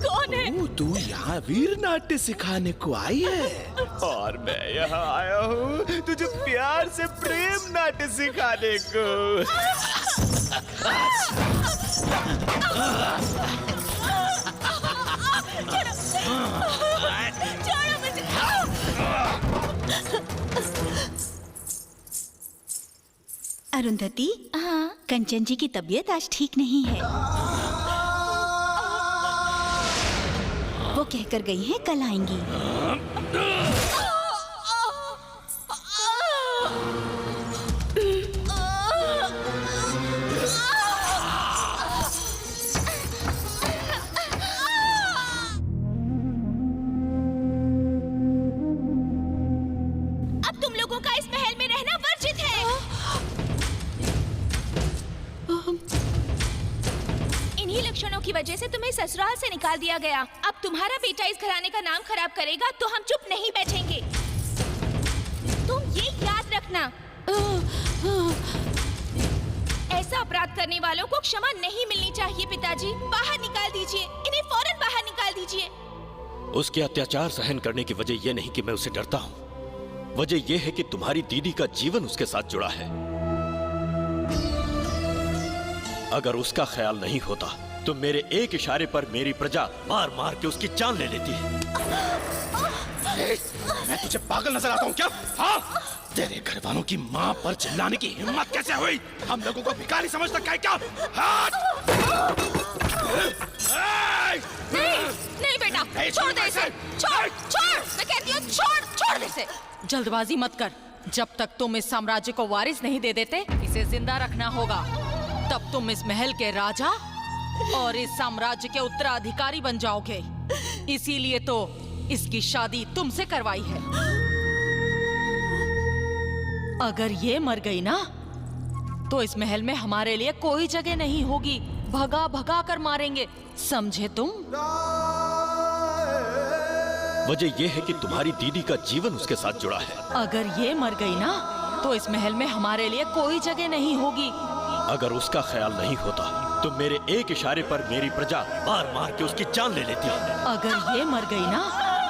कौन है? तू यहाँ वीर नाट्य सिखाने को आई है और मैं यहाँ आया हूँ तुझे प्यार से प्रेम नाट्य सिखाने को। अरुंधति, हाँ, कंचन जी की तबीयत आज ठीक नहीं है। वो कहकर गई हैं कल आएंगी। अब तुम लोगों का इस महल में रहना वर्जित है। इन्हीं लक्षणों की वजह से तुम्हें ससुराल से निकाल दिया गया। अब तुम्हारा बेटा इस घराने का नाम खराब करेगा तो हम चुप नहीं बैठेंगे। तुम ये याद रखना, ऐसा अपराध करने वालों को क्षमा नहीं मिलनी चाहिए। पिताजी, बाहर निकाल दीजिए इन्हें, फौरन बाहर निकाल दीजिए। उसके अत्याचार सहन करने की वजह यह नहीं कि मैं उसे डरता हूँ, वजह यह है कि तुम्हारी दीदी का जीवन उसके साथ जुड़ा है। अगर उसका ख्याल नहीं होता तो मेरे एक इशारे पर मेरी प्रजा मार मार के उसकी जान ले लेती है। मैं तुझे पागल नजर आता हूँ क्या? हाँ? तेरे घर वालों की माँ पर चिल्लाने की हिम्मत कैसे हुई? हम लोगों को भिखारी समझता क्या? नहीं बेटा, छोड़ दे इसे, छोड़, मैं कहती हूँ छोड़ दे इसे। जल्दबाजी मत कर। जब तक तुम इस साम्राज्य को वारिस नहीं दे देते, इसे जिंदा रखना होगा। तब तुम इस महल के राजा और इस साम्राज्य के उत्तराधिकारी बन जाओगे। इसीलिए तो इसकी शादी तुमसे करवाई है। अगर ये मर गई ना तो इस महल में हमारे लिए कोई जगह नहीं होगी। भगा भगा कर मारेंगे, समझे तुम? वजह यह है कि तुम्हारी दीदी का जीवन उसके साथ जुड़ा है। अगर ये मर गई ना तो इस महल में हमारे लिए कोई जगह नहीं होगी। अगर उसका ख्याल नहीं होता तो मेरे एक इशारे पर मेरी प्रजा मार मार के उसकी जान ले लेती है। अगर ये मर गई ना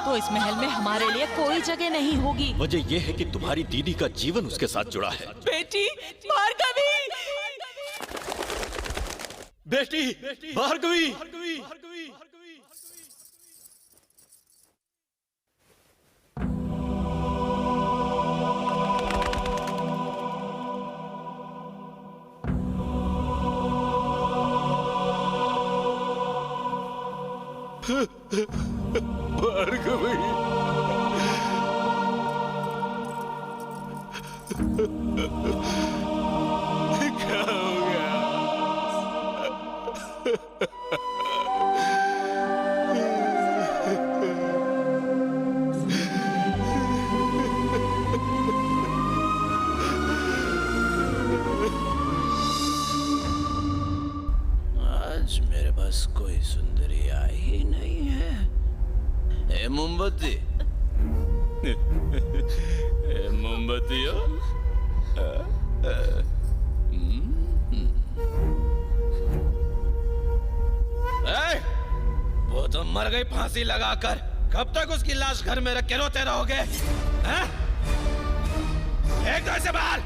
तो इस महल में हमारे लिए कोई जगह नहीं होगी। वजह यह है कि तुम्हारी दीदी का जीवन उसके साथ जुड़ा है। बेटी भार्गवी, बेटी भार्गवी। भार्गवी, क्या हो गया? आज मेरे पास कोई सुंदरी आई ही नहीं है। ए मोमबत्ती, ए मोमबत्ती हो? वो तो मर गई फांसी लगाकर। कब तक उसकी लाश घर में रख के रोते रहोगे? फेंक दो इसे बाहर।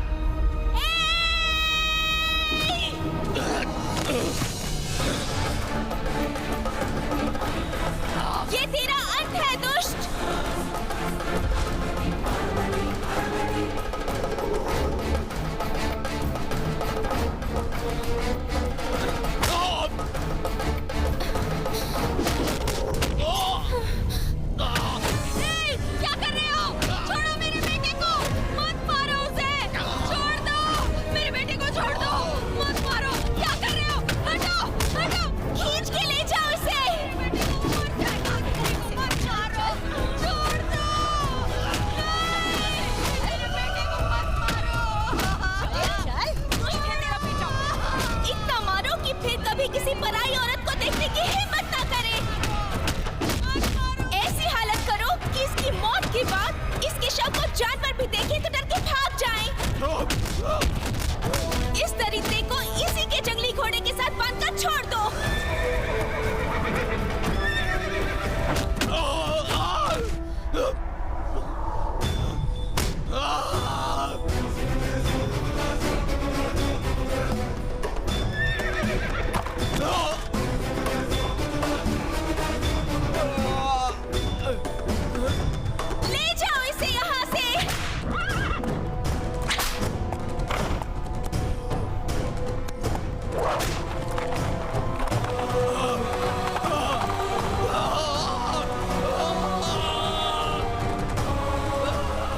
ये तेरा अंत है दुष्ट।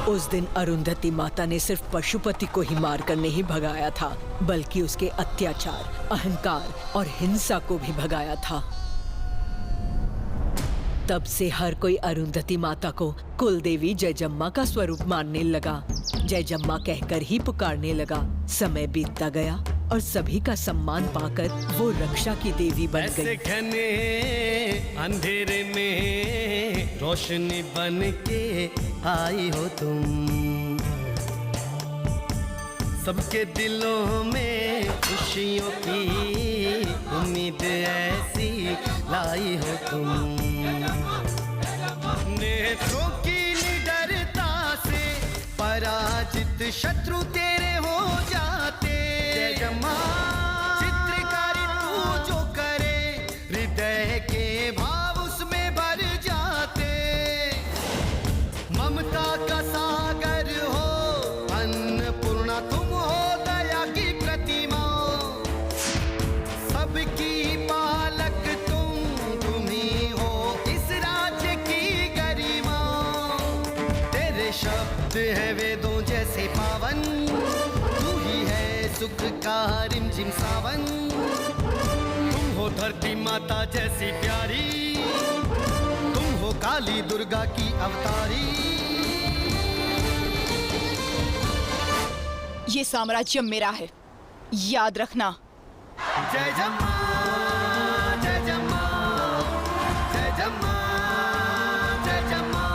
उस दिन अरुंधति माता ने सिर्फ पशुपति को ही मारकर नहीं भगाया था, बल्कि उसके अत्याचार, अहंकार और हिंसा को भी भगाया था। तब से हर कोई अरुंधति माता को कुलदेवी जयजम्मा का स्वरूप मानने लगा। जयजम्मा कहकर ही पुकारने लगा। समय बीतता गया और सभी का सम्मान पाकर वो रक्षा की देवी बन गई। घने अंधेरे में रोशनी बन के आई हो तुम, सबके दिलों में खुशियों की उम्मीद ऐसी लाई हो तुम। नेत्रों की निडरता से पराजित शत्रु तेरे हो जाते। जयजम्मा चित्रकारी तू जो करे, हृदय के भाव उसमें भर जाते। ममता का सागर हो अन्नपूर्णा, तुम हो दया की प्रतिमा। सबकी पालक तुम ही हो इस राज्य की गरिमा। तेरे शब्द है वेदों जैसे पावन, तू ही है सुख का रिमझिम सावन। तुम हो धरती माता जैसी प्यारी, तुम हो काली दुर्गा की अवतारी। ये साम्राज्य मेरा है, याद रखना। जय जम्मा, जय जम्मा, जय जम्मा, जय जम्मा,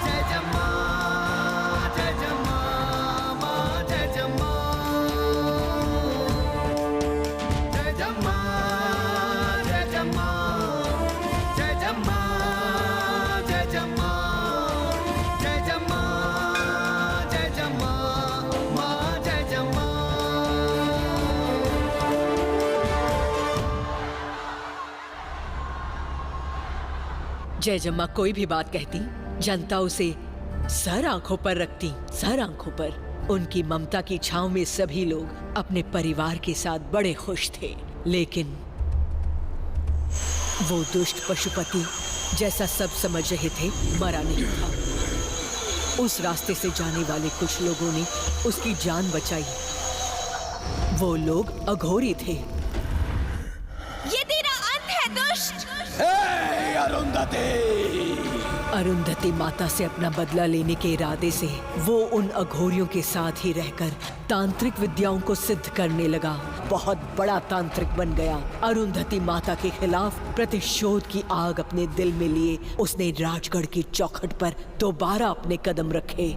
जय जम्मा, जय जम्मा, मां जय जम्मा, जय जम्मा, जय जम्मा, जय जम्मा, जय जम्मा, जय जम्मा, जय जम्मा, मां जय जम्मा। जयजम्मा कोई भी बात कहती, जनता उसे सर आंखों पर रखती, सर आंखों पर। उनकी ममता की छांव में सभी लोग अपने परिवार के साथ बड़े खुश थे। लेकिन वो दुष्ट पशुपति, जैसा सब समझ रहे थे, मरा नहीं था। उस रास्ते से जाने वाले कुछ लोगों ने उसकी जान बचाई। वो लोग अघोरी थे। ये तेरा अंत है दुष्ट। अरुंधति माता से अपना बदला लेने के इरादे से वो उन अघोरियों के साथ ही रहकर तांत्रिक विद्याओं को सिद्ध करने लगा। बहुत बड़ा तांत्रिक बन गया। अरुंधति माता के खिलाफ प्रतिशोध की आग अपने दिल में लिए उसने राजगढ़ की चौखट पर दोबारा अपने कदम रखे।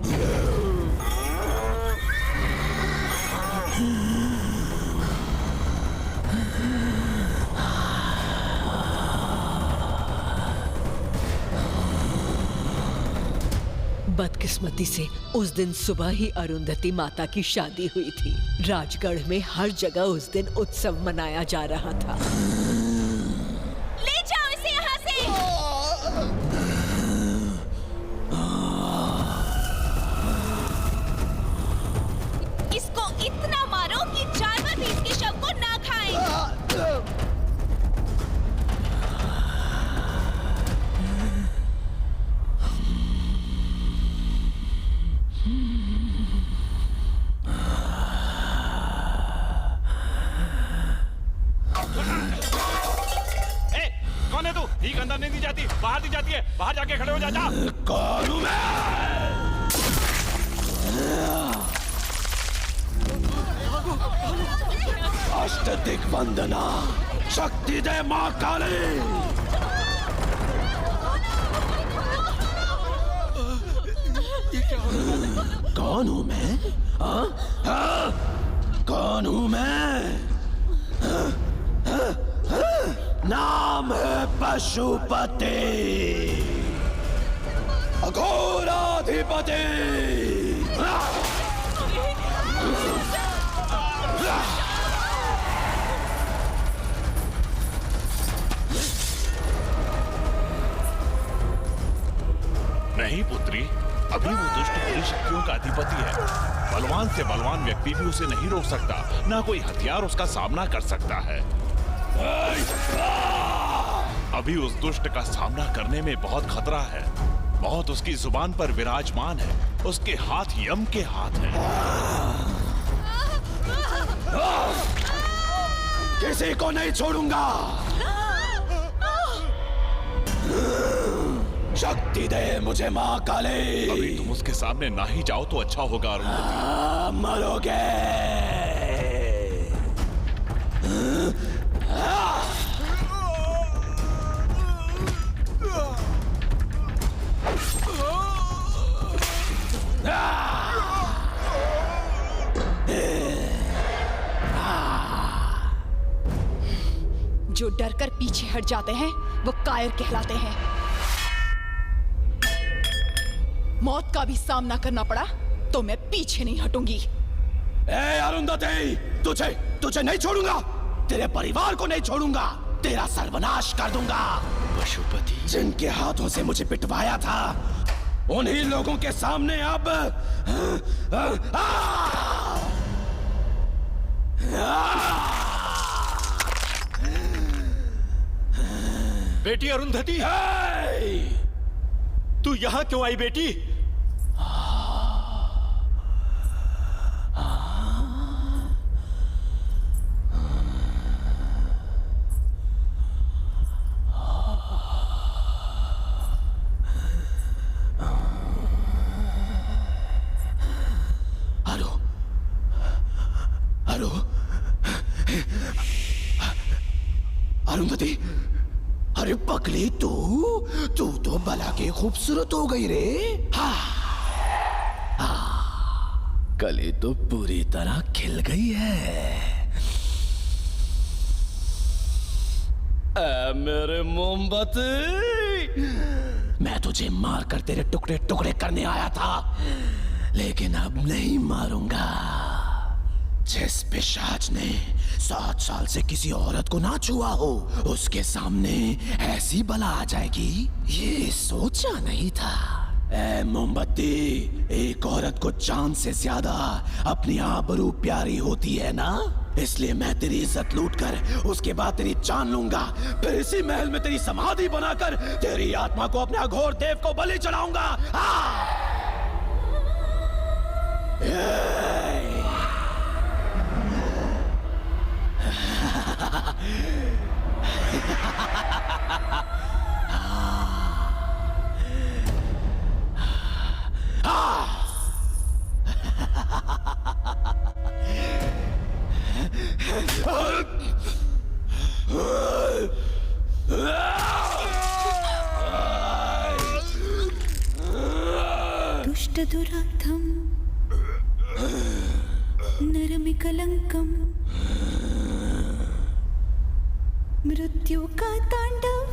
बदकिस्मती से उस दिन सुबह ही अरुंधति माता की शादी हुई थी। राजगढ़ में हर जगह उस दिन उत्सव मनाया जा रहा था। ले जाओ इसे यहाँ से। इसको इतना मारो कि जानवर भी इसके शव को ना खाएं। कौन है तू? भीख अंदर नहीं दी जाती, बाहर दी जाती है। बाहर जाके खड़े हो जा। कौन हूं मैं? अष्टदिग्बंधना, शक्ति दे मां काली। कौन हूं मैं? हाँ? हाँ? कौन हूं मैं? हाँ? हाँ? हाँ? नाम है पशुपति, अघोराधिपति। नहीं पुत्री, अभी वो दुष्ट बुरी शक्तियों का अधिपति है। बलवान से बलवान व्यक्ति भी उसे नहीं रोक सकता, ना कोई हथियार उसका सामना कर सकता है। अभी उस दुष्ट का सामना करने में बहुत खतरा है। मौत उसकी जुबान पर विराजमान है, उसके हाथ यम के हाथ हैं। किसी को नहीं छोड़ूंगा। शक्ति दे मुझे माँ काली। अभी तुम उसके सामने ना ही जाओ तो अच्छा होगा अरुंधति। मरोगे। जो डरकर पीछे हट जाते हैं वो कायर कहलाते हैं। मौत का भी सामना करना पड़ा तो मैं पीछे नहीं हटूंगी। ए अरुंधति, तुझे नहीं छोड़ूंगा। तेरे परिवार को नहीं छोड़ूंगा। तेरा सर्वनाश कर दूंगा। पशुपति, जिनके हाथों से मुझे पिटवाया था उन्हीं लोगों के सामने अब बेटी अरुंधति, तू यहाँ क्यों आई बेटी? अरुंधति, अरे पगली तू तो भला के खूबसूरत हो गई रे। कली तो पूरी तरह खिल गई है। मेरे मोमबत्ती, मैं तुझे मारकर तेरे टुकड़े टुकड़े करने आया था, लेकिन अब नहीं मारूंगा। जिस पिशाच ने 7 साल से किसी औरत को ना छुआ हो, उसके सामने ऐसी बला आ जाएगी, ये सोचा नहीं था। ए मोमबत्ती, एक औरत को जान से ज्यादा अपनी आबरू प्यारी होती है ना, इसलिए मैं तेरी इज्जत लूटकर उसके बाद तेरी जान लूंगा। फिर इसी महल में तेरी समाधि बनाकर तेरी आत्मा को अपने अघोर देव को बलि चढ़ाऊंगा। दुष्ट दुरात्म नरमिकलंकम मृत्यु का तांडव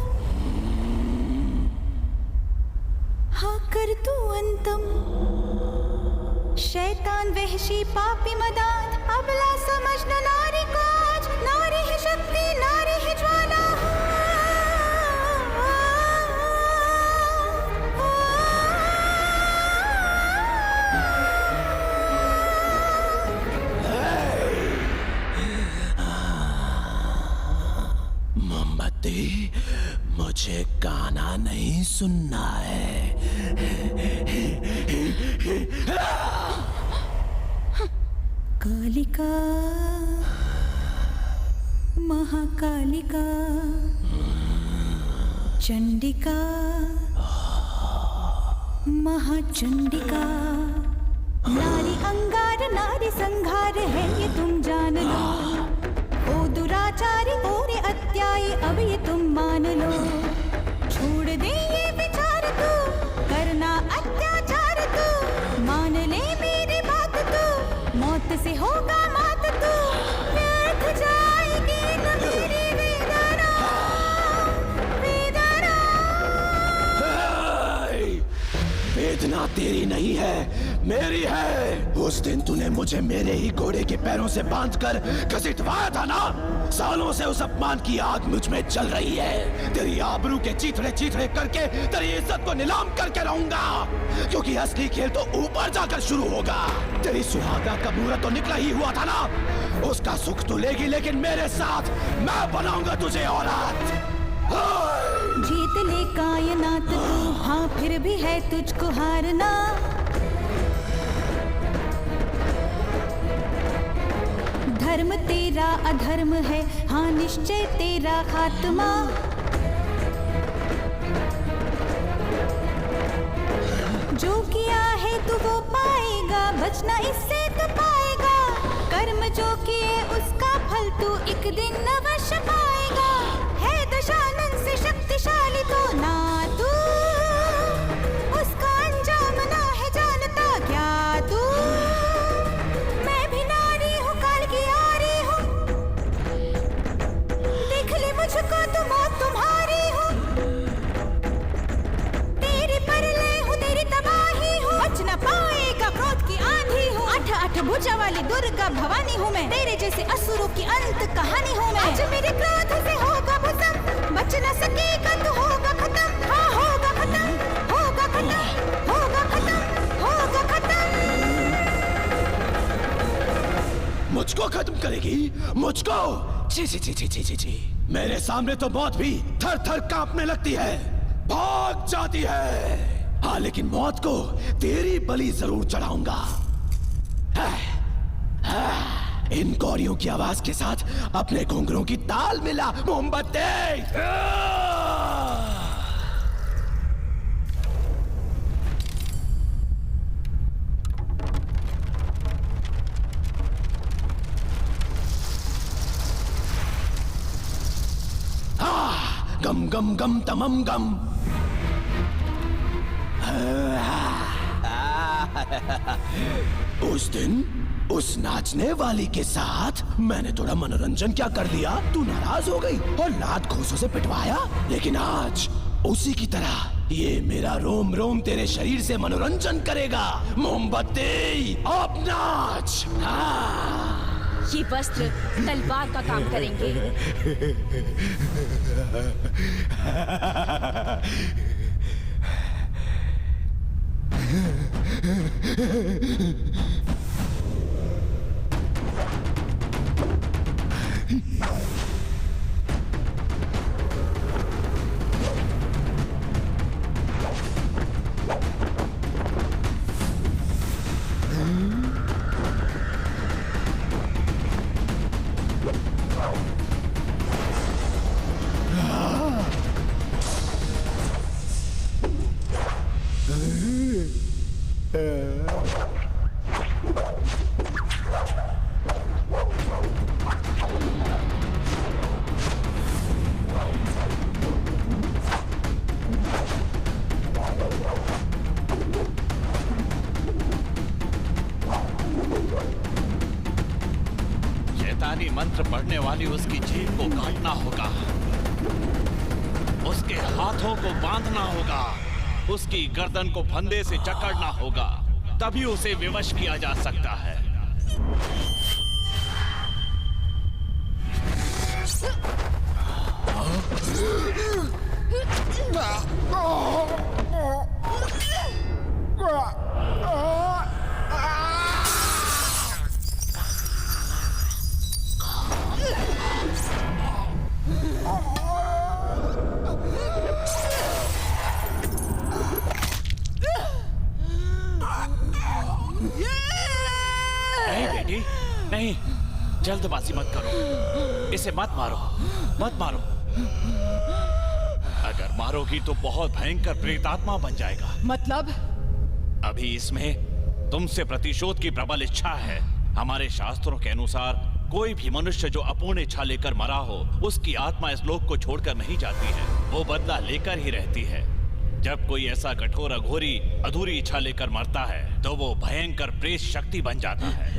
हाँ कर तू अंतम। शैतान वहशी पापी मदान अबला समझ न नारी को आज, नारी है शक्ति नारी है ज्वाला। मोमबत्ती, मुझे गाना नहीं सुनना है। कालिका महाकालिका चंडिका महाचंडिका, नारी अंगार नारी संघार है ये तुम जान लो। ओ दुराचारी ओरे अत्याई अब ये तुम मान लो। छोड़ दे ये विचार तू, करना अत्याचार तू, मान ले मेरी बात तू, मौत से होगा मात तू, व्यर्थ जाएगी न मेरी वेदना, वेदना। वेदना तेरी नहीं है, मेरी है। उस दिन तूने मुझे मेरे ही घोड़े के पैरों से बांधकर घसीटवाया था ना, सालों से उस अपमान की आग मुझ में जल रही है। तेरी आबरू के चीथड़े चीथड़े करके तेरी इज्जत को नीलाम करके रहूंगा, क्योंकि असली खेल तो ऊपर जाकर शुरू होगा। तेरी सुहागरा का मुहूर्त तो निकला ही हुआ था ना, उसका सुख तो लेगी, लेकिन मेरे साथ मैं बनाऊंगा तुझे औरत। जीत ले कायनात तू, हाँ फिर भी है तुझको हारना। धर्म तेरा अधर्म है, हाँ निश्चय तेरा खात्मा। जो किया है तू वो पाएगा, बचना इससे तो पाएगा। कर्म जो किए उसका फल तू एक दिन अवश्य पाएगा। है दशानन से शक्तिशाली तो ना तू, उसका अंजाम ना है जानता क्या तू। मैं भी नारी हूँ, काल की यारी हूँ, देख ले मुझको तू मौत तुम्हारी हूँ। तेरे परले हूँ, तेरी तबाही हूँ, बच न पाएगा क्रोध की आंधी हूँ। आठ भुजा वाली दुर्गा भवानी हूँ मैं, तेरे जैसे असुरों की अंत कहानी हूँ मैं। आज मेरे क्रोध से होगा भस्म, बच न सकेगा तू, होगा खत्म। हाँ होगा खत्म, होगा खत्म, होगा खत्म, होगा खत्म। मुझको खत्म करेगी? मुझको? छी छी छी छी छी छी छी। मेरे सामने तो मौत भी थर थर कांपने लगती है, भाग जाती है। हाँ लेकिन मौत को तेरी बलि जरूर चढ़ाऊंगा। इन कौड़ियों की आवाज के साथ अपने घुंघरों की ताल मिला मोमबत्ती। गम गम गम तमम गम। उस दिन उस नाचने वाली के साथ मैंने थोड़ा मनोरंजन क्या कर दिया, तू नाराज हो गई और लात घूंसों से पिटवाया। लेकिन आज उसी की तरह ये मेरा रोम रोम तेरे शरीर से मनोरंजन करेगा। मोमबत्ती अब नाच। ये वस्त्र तलवार का काम करेंगे। शैतानी मंत्र पढ़ने वाली उसकी जीभ को काटना होगा, उसके हाथों को बांधना होगा, उसकी गर्दन को फंदे से जकड़ना होगा, तभी उसे विवश किया जा सकता है। नहीं बेटी, नहीं, जल्दबाजी मत करो, इसे मत मारो, मत मारो। अगर मारोगी तो बहुत भयंकर प्रेतात्मा बन जाएगा। मतलब? अभी इसमें तुमसे प्रतिशोध की प्रबल इच्छा है। हमारे शास्त्रों के अनुसार कोई भी मनुष्य जो अपूर्ण इच्छा लेकर मरा हो, उसकी आत्मा इस लोक को छोड़कर नहीं जाती है, वो बदला लेकर ही रहती है। जब कोई ऐसा कठोर अघोरी अधूरी इच्छा लेकर मरता है तो वो भयंकर प्रेत शक्ति बन जाता है।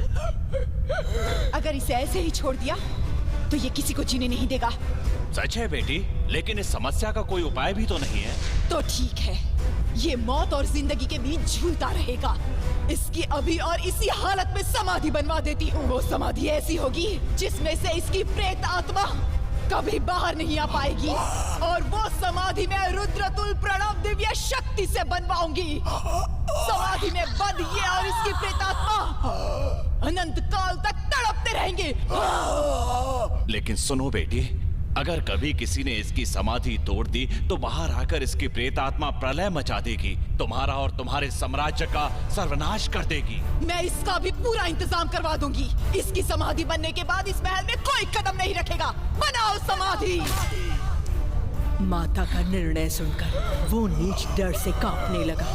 अगर इसे ऐसे ही छोड़ दिया तो ये किसी को जीने नहीं देगा। सच है बेटी, लेकिन इस समस्या का कोई उपाय भी तो नहीं है। तो ठीक है, ये मौत और जिंदगी के बीच झूलता रहेगा। इसकी अभी और इसी हालत में समाधि बनवा देती हूँ। वो समाधि ऐसी होगी जिसमें से इसकी प्रेत आत्मा कभी बाहर नहीं आ पाएगी, और वो समाधि में रुद्रतुल प्रणव दिव्य शक्ति से बनवाऊंगी। समाधि में बंद ये और इसकी प्रेतात्मा अनंत काल तक तड़पते रहेंगे। लेकिन सुनो बेटी, अगर कभी किसी ने इसकी समाधि तोड़ दी तो बाहर आकर इसकी प्रेतात्मा प्रलय मचा देगी, तुम्हारा और तुम्हारे साम्राज्य का सर्वनाश कर देगी। मैं इसका भी पूरा इंतजाम करवा दूंगी। इसकी समाधि बनने के बाद इस महल में कोई कदम नहीं रखेगा। बनाओ समाधि। माता का निर्णय सुनकर वो नीच डर से कांपने लगा।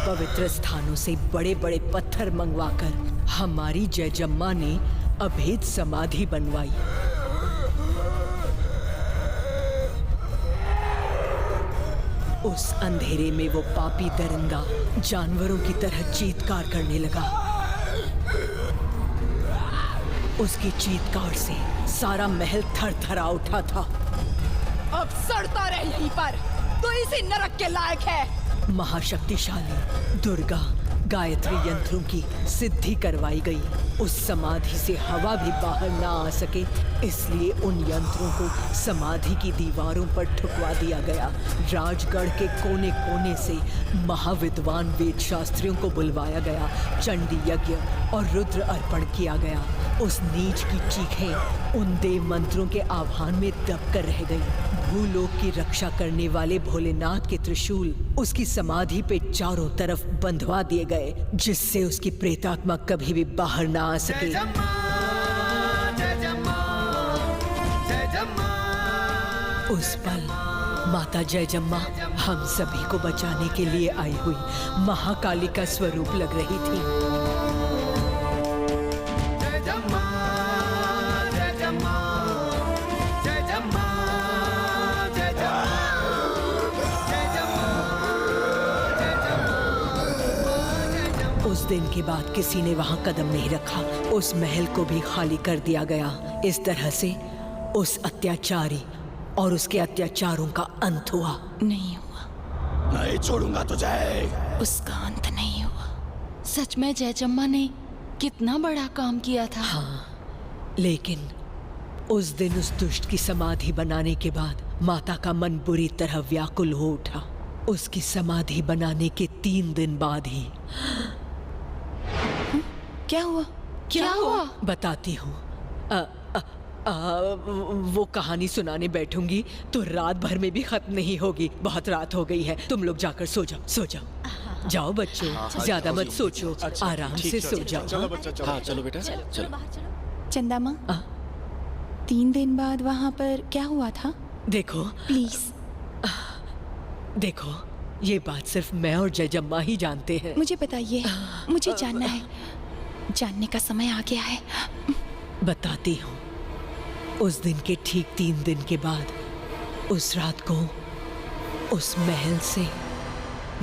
पवित्र स्थानों से बड़े बड़े पत्थर मंगवाकर हमारी जयजम्मा ने अभेद समाधि बनवाई। उस अंधेरे में वो पापी दरिंदा जानवरों की तरह चीत्कार करने लगा। उसकी चीत्कार से सारा महल थरथरा उठा था। अब सड़ता रह यहीं पर, तो इसी नरक के लायक है। महाशक्तिशाली दुर्गा गायत्री यंत्रों की सिद्धि करवाई गई। उस समाधि से हवा भी बाहर ना आ सके, इसलिए उन यंत्रों को समाधि की दीवारों पर ठुकवा दिया गया। राजगढ़ के कोने कोने से महाविद्वान वेद शास्त्रियों को बुलवाया गया। चंडी यज्ञ और रुद्र अर्पण किया गया। उस नीच की चीखें उन देव मंत्रों के आह्वान में दब कर रह गई। भूलोक की रक्षा करने वाले भोलेनाथ के त्रिशूल उसकी समाधि पे चारों तरफ बंधवा दिए गए, जिससे उसकी प्रेतात्मा कभी भी बाहर ना आ सके। उस पल माता जयजम्मा हम सभी को बचाने के लिए आई हुई महाकाली का स्वरूप लग रही थी। उस दिन के बाद किसी ने वहां कदम नहीं रखा। उस महल को भी खाली कर दिया गया। इस तरह से उस अत्याचारी और उसके अत्याचारों का अंत हुआ। नहीं हुआ। नहीं छोड़ूंगा तुझे। उसका अंत नहीं हुआ। सच में जयजम्मा ने कितना बड़ा काम किया था। हाँ, लेकिन उस दिन उस दुष्ट की समाधि बनाने के बाद माता का मन बुरी तरह व्याकुल हो उठा। उसकी समाधि बनाने के 3 दिन बाद ही क्या हुआ? क्या हुआ? बताती हूँ। वो कहानी सुनाने बैठूंगी तो रात भर में भी खत्म नहीं होगी। बहुत रात हो गई है, तुम लोग जाकर सो जाओ। सो जाओ, जाओ बच्चों, ज्यादा मत सोचो, आराम से सो जाओ। हाँ चलो बेटा, चलो। चंदा माँ, 3 दिन बाद वहाँ पर क्या हुआ था? देखो प्लीज। देखो, ये बात सिर्फ मैं और जयजम्मा ही जानते हैं। मुझे बताइए, मुझे जानना है। जानने का समय आ गया है। बताती हूँ। उस दिन के ठीक 3 दिन के बाद उस रात को उस महल से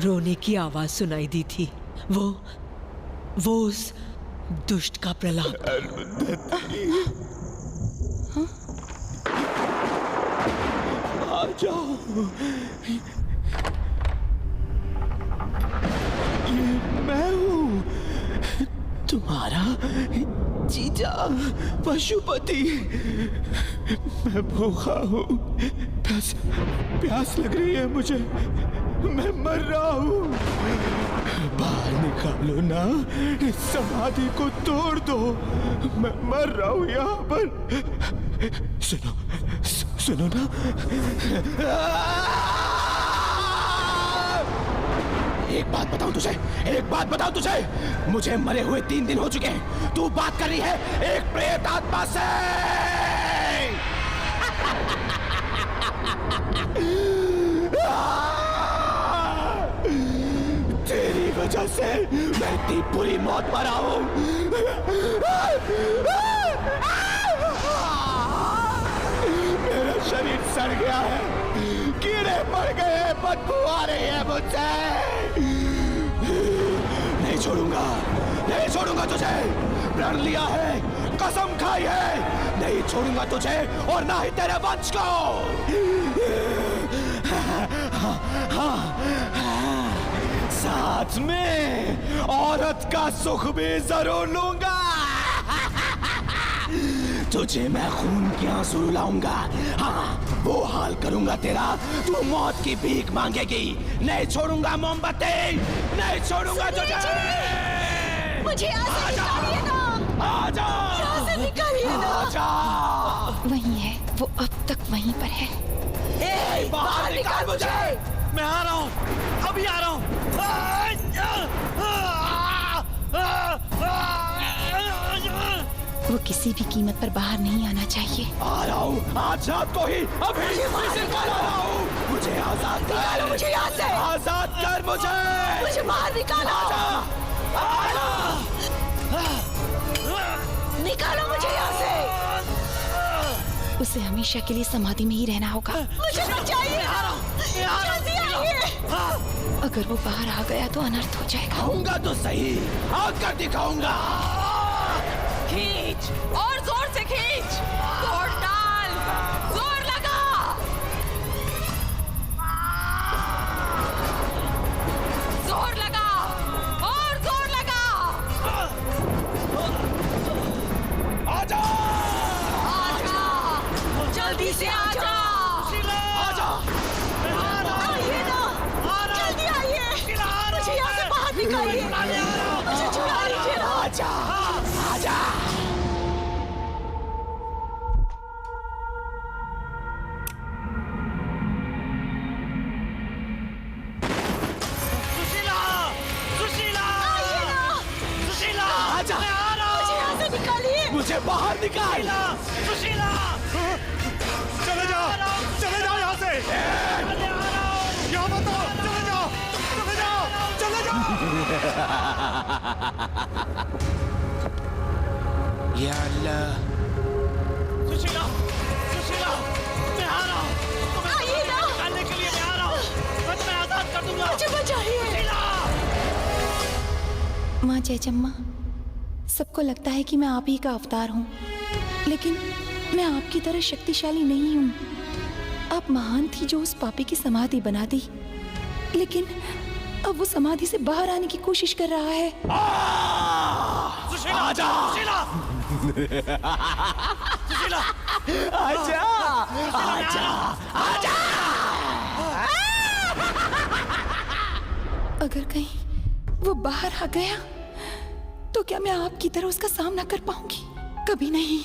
रोने की आवाज सुनाई दी थी। वो उस दुष्ट का प्रलाप। आ जाओ। ये मैं हूँ, तुम्हारा जीजा पशुपति। मैं भूखा हूँ, प्यास लग रही है मुझे, मैं मर रहा हूँ। बाहर निकालो ना, इस समाधि को तोड़ दो, मैं मर रहा हूँ यहाँ पर। सुनो ना। एक बात बताऊं तुझे, मुझे मरे हुए 3 दिन हो चुके हैं। तू बात कर रही है एक प्रेत आत्मा से। तेरी वजह से मैं इतनी बुरी मौत मरा हूं। मेरा शरीर सड़ गया है, कीड़े पड़ गए, बदबू आ रही है मुझसे। नहीं छोड़ूंगा तुझे। प्रण लिया है, कसम खाई है, नहीं छोड़ूंगा तुझे और ना ही तेरे वंश को। साथ में औरत का सुख भी जरूर लूंगा। तुझे मैं खून के आंसू रुलाऊंगा। हाँ, वो हाल करूंगा तेरा, तू मौत की भीख मांगेगी। नहीं छोड़ूंगा मोमबत्ती, नहीं छोड़ूंगा तुझे। मुझे यहाँ से निकालिए ना। आजा, यहाँ से निकालिए ना। आजा। वही है। वो अब तक वहीं पर है। बाहर निकाल मुझे। मैं आ रहा हूँ, अभी आ रहा हूँ। वो किसी भी कीमत पर बाहर नहीं आना चाहिए। आ रहा हूँ, आज रात को ही, अभी से निकाल रहा हूँ। मुझे आजाद कर, मुझे यहाँ से। आजाद कर मुझे। मुझे बाहर निकालो। निकालो मुझे यहाँ से। उसे हमेशा के लिए समाधि में ही रहना होगा। मुझे बचाइए। जल्दी आइए। अगर वो बाहर आ गया तो अनर्थ हो जाएगा। आऊंगा तो सही, आकर दिखाऊंगा। खींच और जोर से खींच, तोड़ डाल, जोर लगा। जोर लगा और जोर लगा। आजा, आजा, जल्दी से आजा। आजा। आइए ना, जल्दी आइए। मुझे यहाँ से बाहर निकालिए। मुझे छुड़ा लीजिए ना। आजा, आजा। आजा, मुझे यहाँ से निकालिए। मुझे बाहर निकाल। चले जाओ यहाँ से। यहाँ मत आओ, चले जाओ। या अल्लाह। सुशीला, मैं आ रहा हूँ। आइए ना। निकालने के लिए मैं आ रहा हूँ। मैं आजाद कर दूंगा। मुझे बचाइए। माँ जयजम्मा, सबको लगता है कि मैं आप ही का अवतार हूँ, लेकिन मैं आपकी तरह शक्तिशाली नहीं हूँ। आप महान थी जो उस पापी की समाधि बना दी, लेकिन अब वो समाधि से बाहर आने की कोशिश कर रहा है। आजा, आजा, आजा, आजा। अगर कहीं वो बाहर आ गया तो क्या मैं आपकी तरह उसका सामना कर पाऊंगी? कभी नहीं।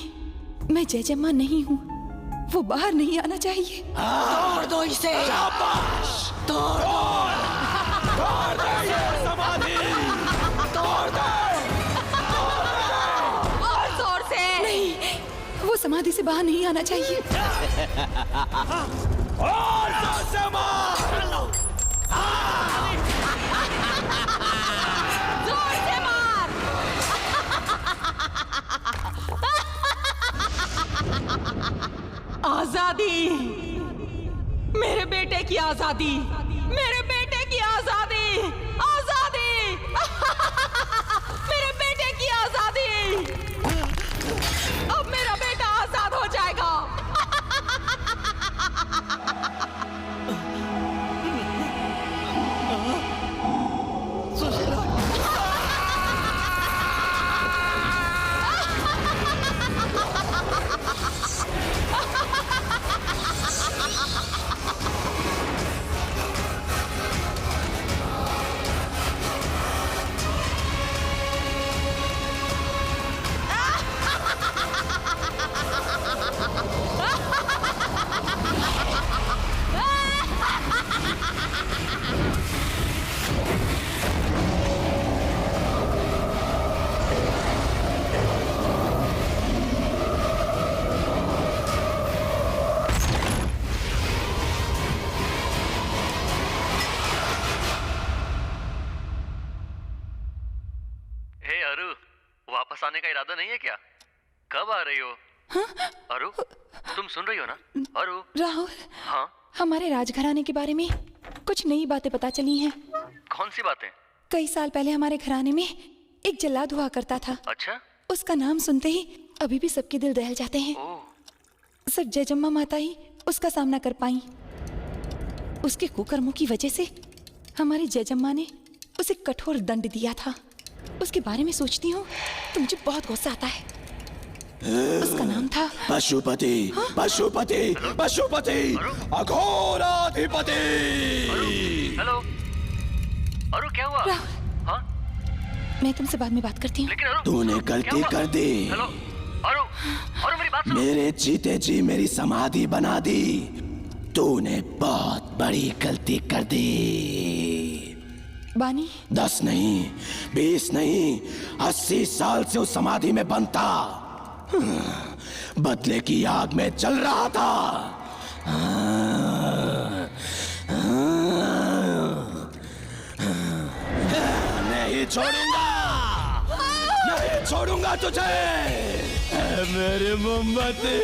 मैं जयजम्मा नहीं हूँ। वो बाहर नहीं आना चाहिए। तोड़ दो इसे। तोड़ दे ये समाधि। तोड़ दे। और जोर से। नहीं, वो समाधि से बाहर नहीं आना चाहिए। और जोर से मार। जोर से मार। आजादी, मेरे बेटे की आजादी, मेरे बेटे की आजादी, आजादी। मेरे बेटे की आजादी। अब मेरा बेटा आजाद हो जाएगा। वापस आने का इरादा नहीं है क्या? कब आ रही हो? अरु, तुम सुन रही हो ना? अरु। राहुल, हाँ? हमारे राजघराने के बारे में कुछ नई बातें पता चली हैं। कौन सी बातें? कई साल पहले हमारे घराने में एक जल्लाद हुआ करता था। अच्छा? उसका नाम सुनते ही अभी भी सबके दिल दहल जाते हैं। सिर्फ जयजम्मा माता ही उसका सामना कर पाई। उसके कुकर्मों की वजह से हमारी जयजम्मा ने उसे कठोर दंड दिया था। उसके बारे में सोचती हूँ तो मुझे बहुत गुस्सा आता है। उसका नाम था पशुपति। पशुपति, पशुपति, अघोराधिपति। हेलो अरु, क्या हुआ? राहुल, मैं तुमसे बाद में बात करती हूँ। तूने गलती कर दी। हेलो और मेरी बात मेरे जीते जी मेरी समाधि बना दी। तूने बहुत बड़ी गलती कर दी। बानी 10 नहीं, 20 नहीं, 80 साल से उस समाधि में बंद था। बदले की आग में जल रहा था। नहीं छोड़ूंगा, नहीं छोड़ूंगा तुझे मेरे मोमबत्ती।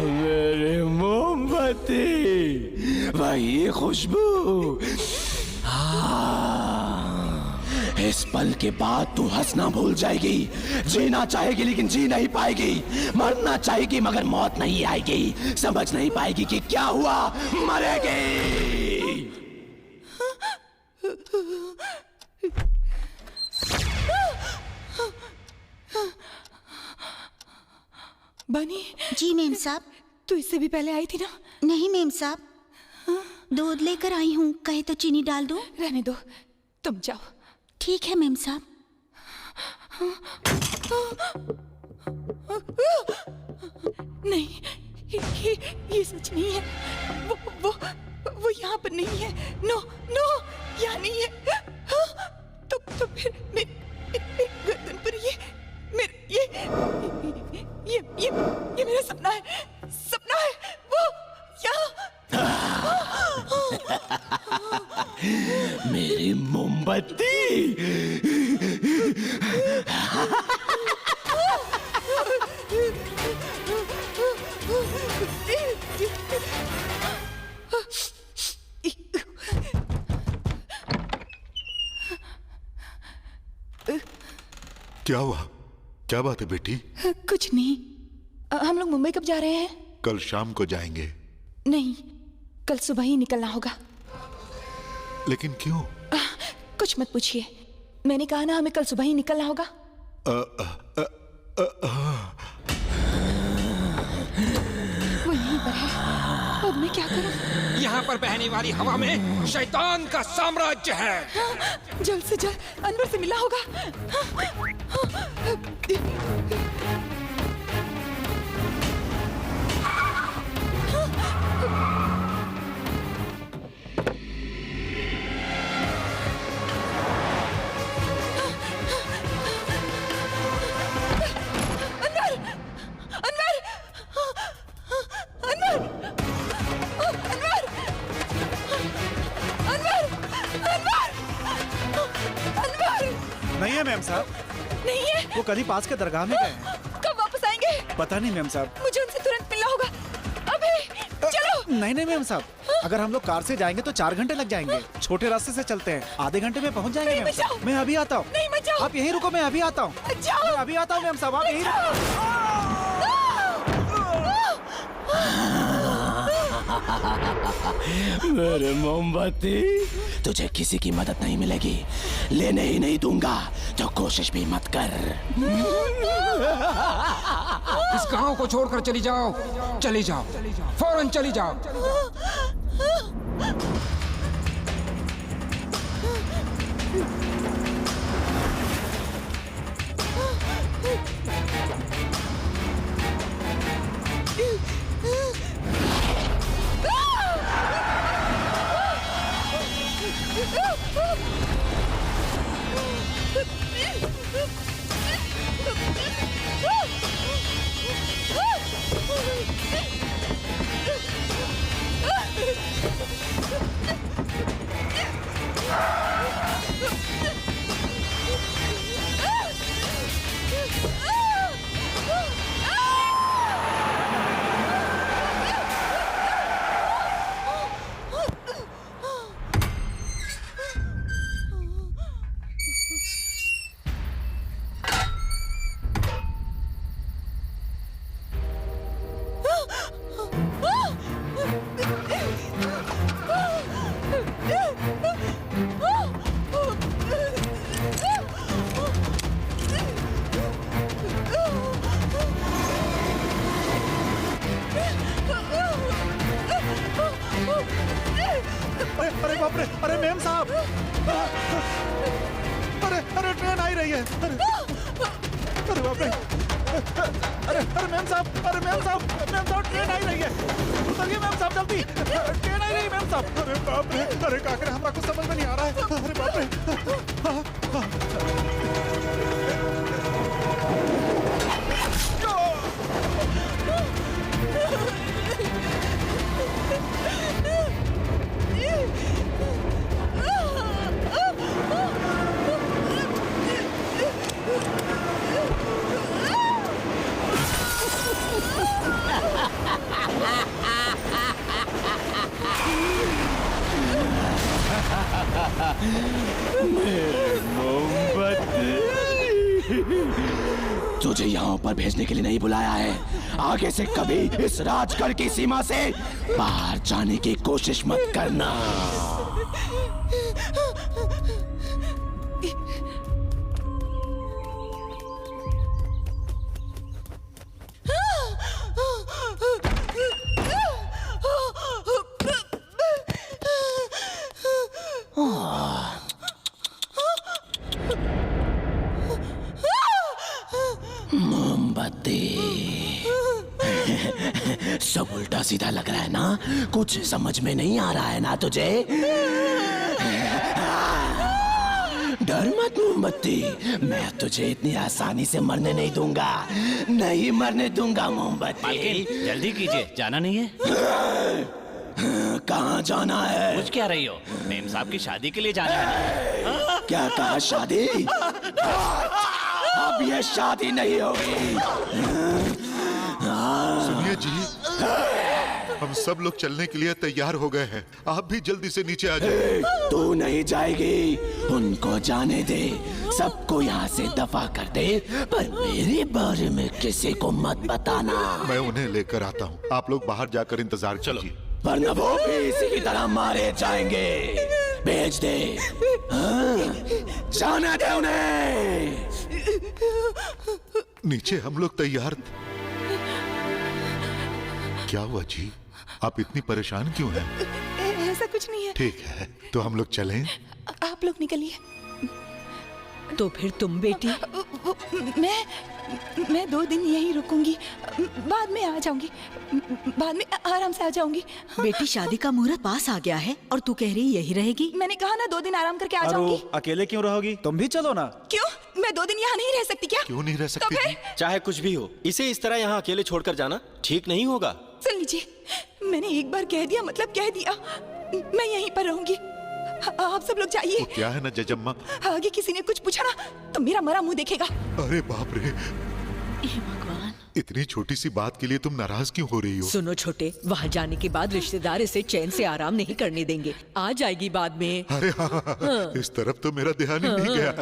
मेरे मोमबत्ती, वही खुशबू। इस पल के बाद तू हंसना भूल जाएगी, जीना चाहेगी लेकिन जी नहीं पाएगी, मरना चाहेगी मगर मौत नहीं आएगी, समझ नहीं पाएगी कि क्या हुआ, मरेगी। बानी जी मेम साहब। तू इससे भी पहले आई थी ना? नहीं मेम साहब, दूध लेकर आई हूँ, कहे तो चीनी डाल दूँ? रहने दो, तुम जाओ। ठीक है मेम साहब। नहीं, ये सच नहीं है। वो यहाँ पर नहीं है। नो नो, यहाँ नहीं है। तो फिर मेरी गर्दन पर ये मेरा सपना है, सपना है वो यहाँ। मेरी मोमबत्ती। क्या हुआ? क्या बात है बेटी? कुछ नहीं। हम लोग मुंबई कब जा रहे हैं? कल शाम को जाएंगे। नहीं, कल सुबह ही निकलना होगा। लेकिन क्यों? कुछ मत पूछिए, मैंने कहा ना हमें कल सुबह ही निकलना होगा। वो यहीं पर है, अब मैं क्या करूं? यहाँ पर बहने वाली हवा में शैतान का साम्राज्य है। जल्द से जल्द अनवर से मिला होगा। नहीं है मैम साहब। नहीं है? वो कल ही पास के दरगाह में गए हैं। कब वापस आएंगे? पता नहीं मैम साहब। मुझे उनसे तुरंत मिलना होगा। अभी चलो। नहीं मैम साहब, अगर हम लोग कार से जाएंगे तो 4 घंटे लग जाएंगे। छोटे रास्ते से चलते हैं, आधे घंटे में पहुंच जाएंगे मैम साहब। मैं अभी आता हूँ। नहीं मत जाओ। आप यहीं रुको, मैं अभी आता हूँ। मैं अभी आता हूँ मैम साहब, आप यहीं मेरे मोमबत्ती, तुझे किसी की मदद नहीं मिलेगी, लेने ही नहीं दूंगा, तो कोशिश भी मत कर। इस गांव को छोड़कर चली जाओ, चली जाओ, फौरन चली जाओ। Ah! अरे बाप रे, अरे मेम साहब, अरे अरे ट्रेन आ ही रही है। अरे बाप रे, अरे मेम साहब, मेम साहब ट्रेन आ ही रही है। उतरिए मेम साहब जल्दी, ट्रेन आ ही रही है मेम साहब। अरे बाप रे, अरे क्या करें, हमारा कुछ समझ में नहीं आ रहा है। अरे बाप रे। तुझे यहाँ पर भेजने के लिए नहीं बुलाया है। आगे से कभी इस राजगढ़ की सीमा से बाहर जाने की कोशिश मत करना। सब उल्टा सीधा लग रहा है ना, कुछ समझ में नहीं आ रहा है ना तुझे? डर मत मोमबत्ती, मैं तुझे इतनी आसानी से मरने नहीं दूंगा, नहीं मरने दूंगा मोमबत्ती। जल्दी कीजिए, जाना नहीं है? कहाँ जाना है? पूछ क्या रही हो? मेम साहब की शादी के लिए जाना है। क्या कहा, शादी? अब ये शादी नहीं होगी। सुनिए जी, हम सब लोग चलने के लिए तैयार हो गए हैं, आप भी जल्दी से नीचे आ जाइए। तू नहीं जाएगी, उनको जाने दे, सबको यहाँ से दफा कर दे, पर मेरे बारे में किसी को मत बताना। मैं उन्हें लेकर आता हूँ, आप लोग बाहर जाकर इंतजार कीजिए। वरना वो भी इसी की तरह मारे जाएंगे। भेज दे, हाँ? जाना दे उन्हें। नीचे हम लोग तैयार। क्या हुआ जी, आप इतनी परेशान क्यों हैं? ऐसा कुछ नहीं है। ठीक है, तो हम लोग चलें? आप लोग निकलिए। तो फिर तुम बेटी? मैं 2 दिन यहीं रुकूंगी, बाद में आ जाऊंगी, बाद में आराम से आ जाऊंगी। बेटी शादी का मुहूर्त पास आ गया है और तू कह रही यही रहेगी? मैंने कहा ना 2 दिन आराम करके आ जाऊंगी। अकेले क्यों रहोगी? तुम भी चलो ना। क्यों? मैं 2 दिन यहाँ नहीं रह सकती क्या? क्यों नहीं रह सकती? तो फिर? चाहे कुछ भी हो, इसे इस तरह यहाँ अकेले छोड़कर जाना ठीक नहीं होगा। सुन लीजिए, मैंने एक बार कह दिया मतलब कह दिया, मैं यहीं पर रहूंगी। आप सब लोग जाइए। वो क्या है ना जजम्मा, आगे किसी ने कुछ पूछा ना तो मेरा मरा मुंह देखेगा। अरे बाप रे, भगवान, इतनी छोटी सी बात के लिए तुम नाराज क्यों हो रही हो? सुनो छोटे, वहाँ जाने के बाद रिश्तेदार इसे चैन से आराम नहीं करने देंगे, आ जाएगी बाद में। अरे हाँ, इस तरफ तो मेरा ध्यान ही नहीं गया।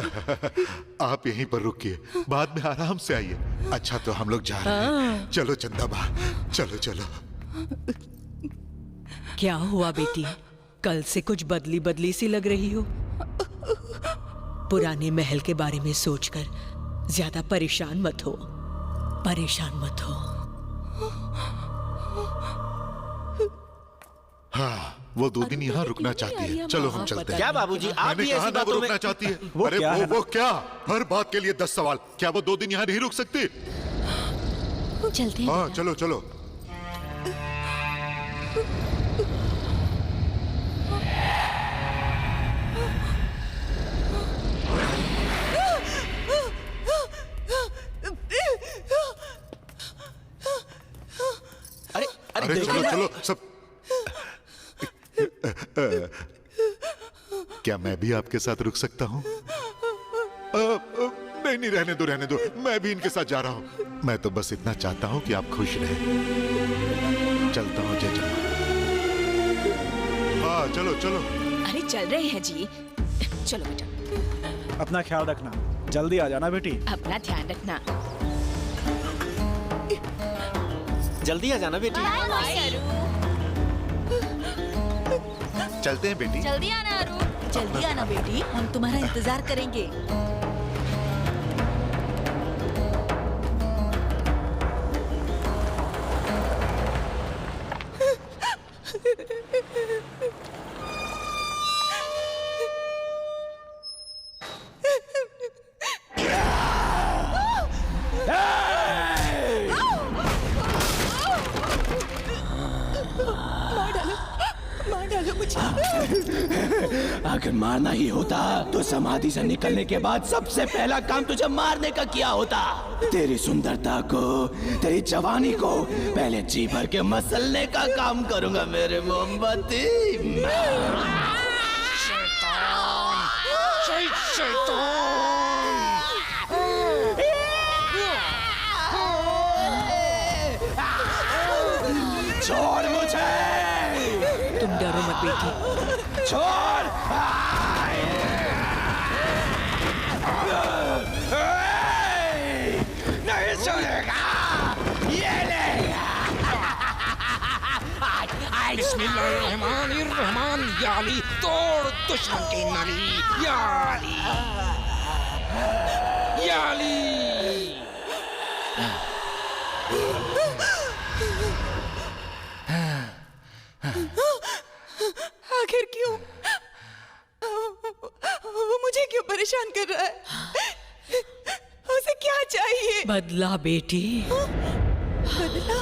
आप यहीं पर रुकिए, बाद में आराम से आइए। अच्छा तो हम लोग जा रहे हैं। चलो चंदा बा, चलो चलो। क्या हुआ बेटी, कल से कुछ बदली बदली सी लग रही हो? पुराने महल के बारे में सोचकर ज्यादा परेशान मत हो, परेशान मत हो। हाँ, वो 2 दिन यहाँ रुकना चाहती है। चलो हम चलते हैं। क्या बाबूजी, आप भी ऐसी बातों में रुकना चाहती है? वो अरे क्या है वो क्या, हर बात के लिए 10 सवाल। क्या वो 2 दिन यहाँ नहीं रुक सकती? चलते हैं। हाँ चलो चलो। अरे चलो चलो सब। क्या मैं भी आपके साथ रुक सकता हूँ? नहीं, रहने दो रहने दो, मैं भी इनके साथ जा रहा हूँ। मैं तो बस इतना चाहता हूँ कि आप खुश रहें। चलता हूँ जजम्मा। हाँ चलो चलो। अरे चल रहे हैं जी, चलो बेटा। अपना ख्याल रखना, जल्दी आ जाना बेटी। अपना ध्यान रखना। जल्दी आ जाना बेटी। चलते हैं बेटी। जल्दी आना अरू, जल्दी आना बेटी, हम तुम्हारा इंतजार करेंगे। अगर मारना ही होता तो समाधि से निकलने के बाद सबसे पहला काम तुझे मारने का किया होता। तेरी सुंदरता को, तेरी जवानी को पहले जी भर के मसलने का काम करूंगा मेरे मोमबत्ती। छोड़ मुझे। तुम डरो मत बेटी। छोड़। नहीं छोड़ेगा। ये ले। बिस्मिल्लाहिर्रहमानिर्रहीम। याली तोड़ दुश्मन की नली। याली याली। आखिर क्यों? वो मुझे क्यों परेशान कर रहा है? उसे क्या चाहिए? बदला बेटी। बदला?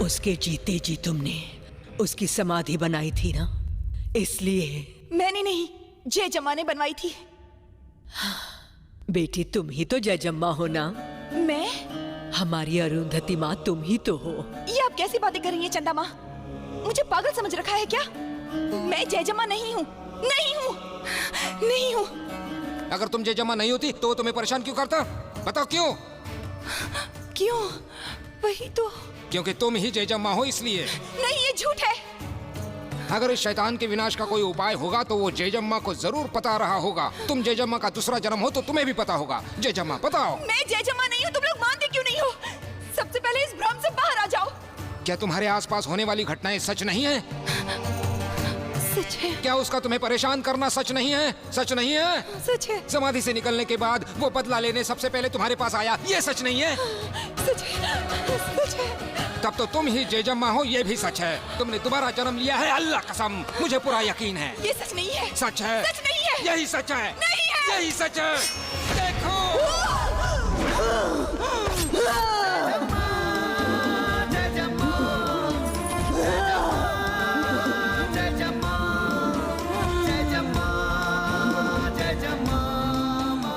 उसके जीते जी तुमने उसकी समाधि बनाई थी ना, इसलिए। मैंने नहीं, जयजम्मा ने बनवाई थी। बेटी तुम ही तो जयजम्मा हो ना। मैं? हमारी अरुंधति माँ तुम ही तो हो। ये आप कैसी बातें कर रही हैं चंदा माँ? मुझे पागल समझ रखा है क्या? मैं जयजम्मा नहीं हूँ, नहीं हूँ, नहीं हूँ। अगर तुम जयजम्मा नहीं होती तो वो तुम्हें परेशान क्यों करता? बताओ क्यों? क्यों? वही तो। क्योंकि तुम ही जयजम्मा हो इसलिए। नहीं, ये झूठ है। अगर इस शैतान के विनाश का कोई उपाय होगा तो वो जयजम्मा को जरूर पता रहा होगा। तुम जयजम्मा का दूसरा जन्म हो तो तुम्हें भी पता होगा। जयजम्मा बताओ। मैं जयजम्मा नहीं हूँ, तुम लोग मानते क्यों नहीं हो? सबसे पहले इस भ्रम से बाहर आ जाओ। क्या तुम्हारे आसपास होने वाली घटनाएं सच नहीं है? सच है। क्या उसका तुम्हें परेशान करना सच नहीं है? सच नहीं है? सच है। समाधि से निकलने के बाद वो बदला लेने सबसे पहले तुम्हारे पास आया, ये सच नहीं है? सच है, सच है। तब तो तुम ही जयजम्मा हो, ये भी सच है। तुमने दोबारा जन्म लिया है, अल्लाह कसम, मुझे पूरा यकीन है। ये सच नहीं है। सच है। सच नहीं है। यही सच है। नहीं है। यही सच है। देखो।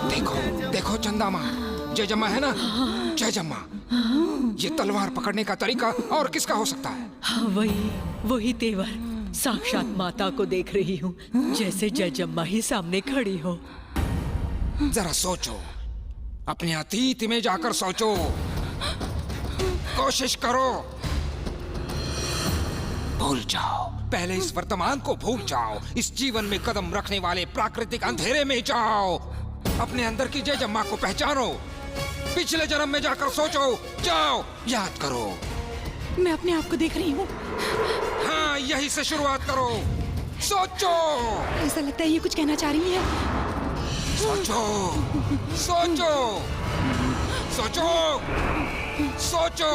देखो देखो चंदा माँ, जयजम्मा है ना? जयजम्मा। ये तलवार पकड़ने का तरीका और किसका हो सकता है? हाँ, वही तेवर। साक्षात माता को देख रही हूँ, जैसे जयजम्मा ही सामने खड़ी हो। जरा सोचो, अपने अतीत में जाकर सोचो, कोशिश करो। भूल जाओ, पहले इस वर्तमान को भूल जाओ। इस जीवन में कदम रखने वाले प्राकृतिक अंधेरे में जाओ। अपने अंदर की जयजम्मा को पहचानो। पिछले जन्म में जाकर सोचो, जाओ, याद करो। मैं अपने आप को देख रही हूँ। हाँ, यही से शुरुआत करो। सोचो। ऐसा लगता है ये कुछ कहना चाह रही है। सोचो, सोचो, सोचो, सोचो।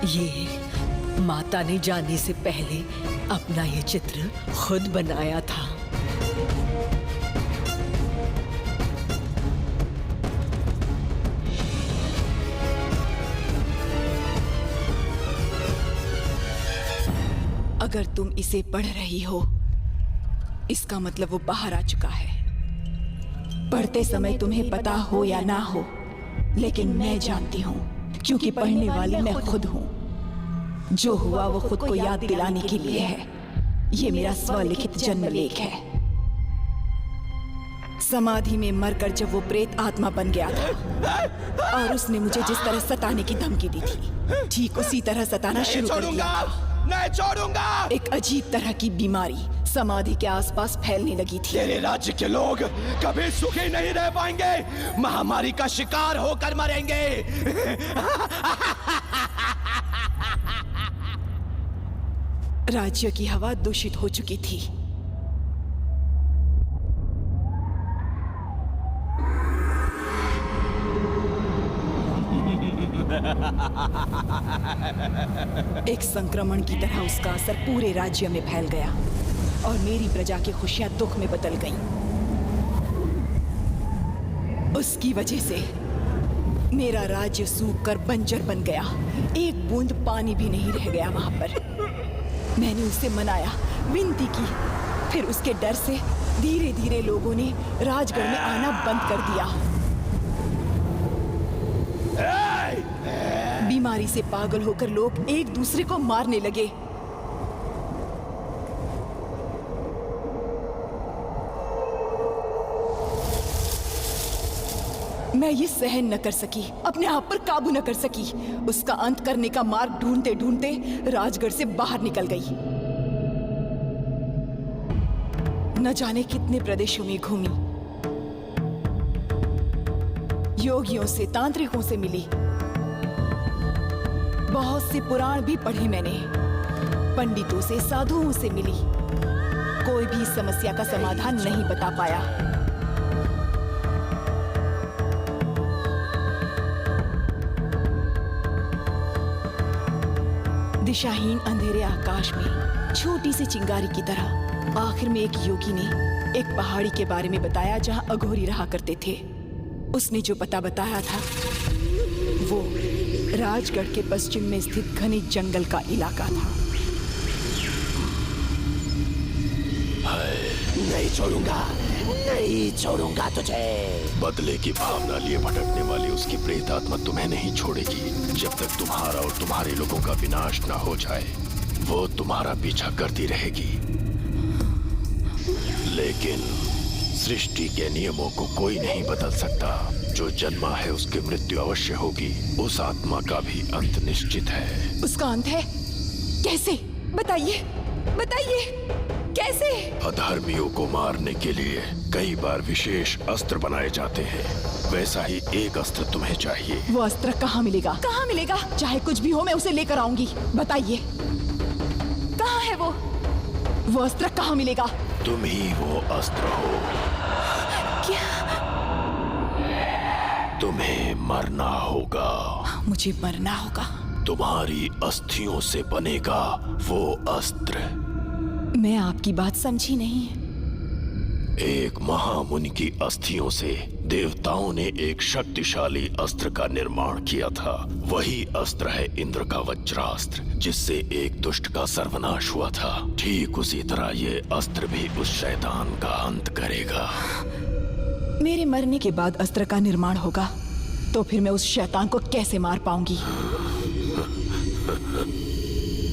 ये माता ने जाने से पहले अपना ये चित्र खुद बनाया था। अगर तुम इसे पढ़ रही हो, इसका मतलब वो बाहर आ चुका है। पढ़ते समय तुम्हें पता हो या ना हो, लेकिन मैं जानती हूँ, क्योंकि पढ़ने वाली मैं खुद हूँ। जो हुआ वो खुद को याद दिलाने के लिए है। ये मेरा स्वलिखित जन्म लेख है। समाधि में मरकर जब वो प्रेत आत्मा बन गया था और उसने मुझे जिस तरह सताने की धमकी दी थी, ठीक उसी तरह सताना शुरू कर दिया था। नहीं छोड़ूंगा। एक अजीब तरह की बीमारी समाधि के आसपास फैलने लगी थी। तेरे राज्य के लोग कभी सुखी नहीं रह पाएंगे, महामारी का शिकार होकर मरेंगे। राज्य की हवा दूषित हो चुकी थी। एक संक्रमण की तरह उसका असर पूरे राज्य में फैल गया और मेरी प्रजा की खुशियां दुख में बदल गईं। उसकी वजह से मेरा राज्य सूख कर बंजर बन गया। एक बूंद पानी भी नहीं रह गया वहां पर। मैंने उसे मनाया, विनती की, फिर उसके डर से धीरे धीरे लोगों ने राजगढ़ में आना बंद कर दिया। बीमारी से पागल होकर लोग एक दूसरे को मारने लगे। मैं ये सहन न कर सकी, अपने आप पर काबू न कर सकी। उसका अंत करने का मार्ग ढूंढते ढूंढते राजगढ़ से बाहर निकल गई। न जाने कितने प्रदेशों में घूमी, योगियों से, तांत्रिकों से मिली, बहुत से पुराण भी पढ़े मैंने, पंडितों से, साधुओं से मिली। कोई भी समस्या का समाधान नहीं बता पाया। दिशाहीन अंधेरे आकाश में छोटी सी चिंगारी की तरह आखिर में एक योगी ने एक पहाड़ी के बारे में बताया जहां अघोरी रहा करते थे। उसने जो पता बताया था वो राजगढ़ के पश्चिम में स्थित घने जंगल का इलाका था। नहीं छोड़ूंगा, नहीं छोड़ूंगा तुझे। बदले की भावना लिए भटकने वाली उसकी प्रेत आत्मा तुम्हें नहीं छोड़ेगी। जब तक तुम्हारा और तुम्हारे लोगों का विनाश न हो जाए वो तुम्हारा पीछा करती रहेगी। लेकिन सृष्टि के नियमों को कोई नहीं बदल सकता। जो जन्मा है उसकी मृत्यु अवश्य होगी। उस आत्मा का भी अंत निश्चित है। उसका अंत है? कैसे? बताइए, बताइए, कैसे? अधर्मियों को मारने के लिए कई बार विशेष अस्त्र बनाए जाते हैं। वैसा ही एक अस्त्र तुम्हें चाहिए। वो अस्त्र कहाँ मिलेगा? कहाँ मिलेगा? चाहे कुछ भी हो मैं उसे लेकर आऊंगी। बताइए, कहाँ है वो? वो अस्त्र कहाँ मिलेगा? तुम ही वो अस्त्र हो। क्या? तुम्हें मरना होगा। मुझे मरना होगा? तुम्हारी अस्थियों से बनेगा वो अस्त्र। मैं आपकी बात समझी नहीं। एक महामुनि की अस्थियों से देवताओं ने एक शक्तिशाली अस्त्र का निर्माण किया था। वही अस्त्र है इंद्र का वज्रास्त्र, जिससे एक दुष्ट का सर्वनाश हुआ था। ठीक उसी तरह ये अस्त्र भी उस शैतान का अंत करेगा। मेरे मरने के बाद अस्त्र का निर्माण होगा तो फिर मैं उस शैतान को कैसे मार पाऊंगी?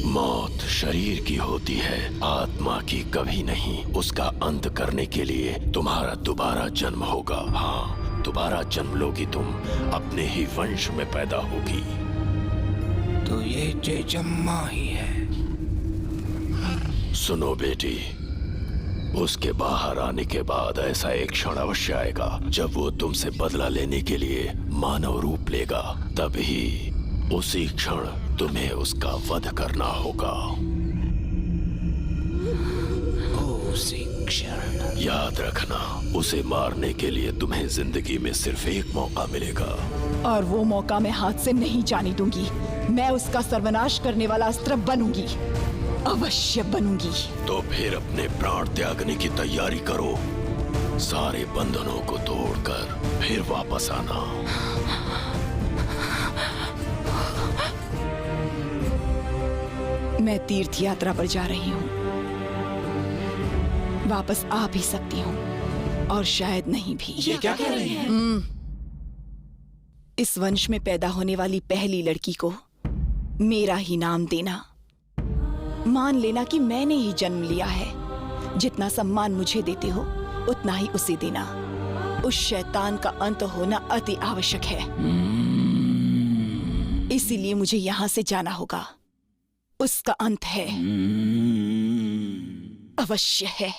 मौत शरीर की होती है, आत्मा की कभी नहीं। उसका अंत करने के लिए तुम्हारा दोबारा जन्म होगा। हाँ, दोबारा जन्म लोगी तुम, अपने ही वंश में पैदा होगी। तो ये जयजम्मा ही है। सुनो बेटी, उसके बाहर आने के बाद ऐसा एक क्षण अवश्य आएगा जब वो तुमसे बदला लेने के लिए मानव रूप लेगा। तभी उसी क्षण तुम्हें उसका वध करना होगा। उसी क्षण? याद रखना, उसे मारने के लिए तुम्हें जिंदगी में सिर्फ एक मौका मिलेगा। और वो मौका मैं हाथ से नहीं जाने दूंगी। मैं उसका सर्वनाश करने वाला अस्त्र बनूंगी, अवश्य बनूंगी। तो फिर अपने प्राण त्यागने की तैयारी करो। सारे बंधनों को तोड़कर फिर वापस आना। मैं तीर्थ यात्रा पर जा रही हूँ। वापस आ भी सकती हूँ और शायद नहीं भी। ये क्या कह रही हैं? इस वंश में पैदा होने वाली पहली लड़की को मेरा ही नाम देना। मान लेना कि मैंने ही जन्म लिया है। जितना सम्मान मुझे देते हो उतना ही उसे देना। उस शैतान का अंत होना अति आवश्यक है। इसीलिए मुझे यहाँ से जाना होगा। उसका अंत है, अवश्य है।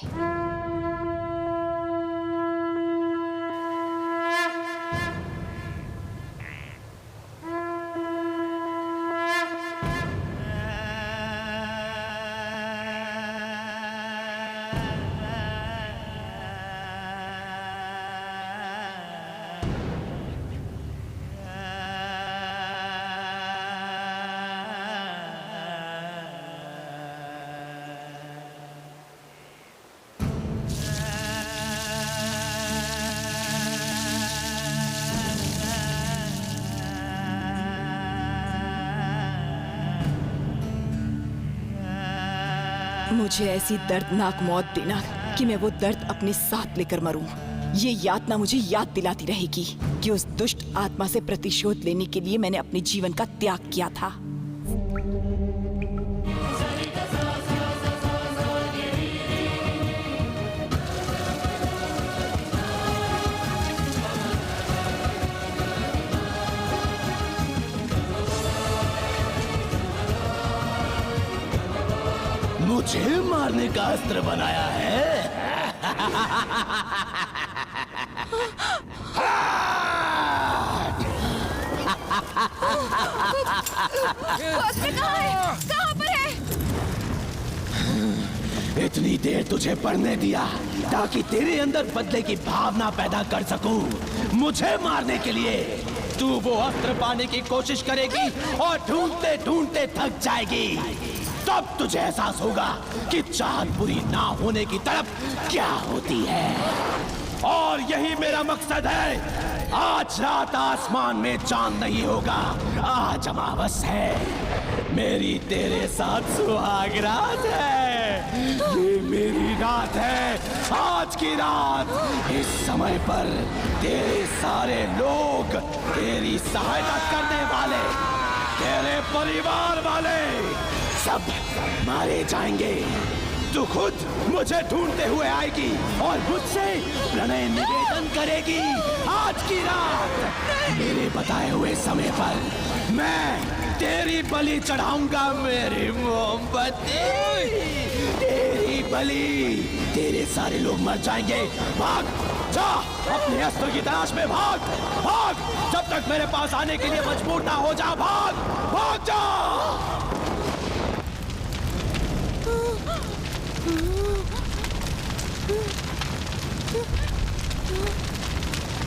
मुझे ऐसी दर्दनाक मौत देना कि मैं वो दर्द अपने साथ लेकर मरूं। ये यातना मुझे याद दिलाती रहेगी कि उस दुष्ट आत्मा से प्रतिशोध लेने के लिए मैंने अपने जीवन का त्याग किया था। मुझे मारने का अस्त्र बनाया है। अस्त्र कहाँ है? कहाँ पर है? इतनी देर तुझे पढ़ने दिया ताकि तेरे अंदर बदले की भावना पैदा कर सकूं। मुझे मारने के लिए तू वो अस्त्र पाने की कोशिश करेगी और ढूंढते ढूंढते थक जाएगी। तब तुझे एहसास होगा कि चाहत पूरी ना होने की तड़प क्या होती है। और यही मेरा मकसद है। आज रात आसमान में चांद नहीं होगा, आज अमावस है। मेरी तेरे साथ सुहाग रात है। ये मेरी रात है, आज की रात। इस समय पर तेरे सारे लोग, तेरी सहायता करने वाले, तेरे परिवार वाले सब मारे जाएंगे। तू खुद मुझे ढूंढते हुए आएगी और मुझसे प्रणय निवेदन करेगी। आज की रात मेरे बताए हुए समय पर मैं तेरी बलि चढ़ाऊंगा। मेरी मोमबत्ती, तेरी बलि। तेरे सारे लोग मर जाएंगे। भाग जा, अपने अस्त्र की तलाश में भाग। भाग, जब तक मेरे पास आने के लिए मजबूर ना हो जा। भाग, भाग जा।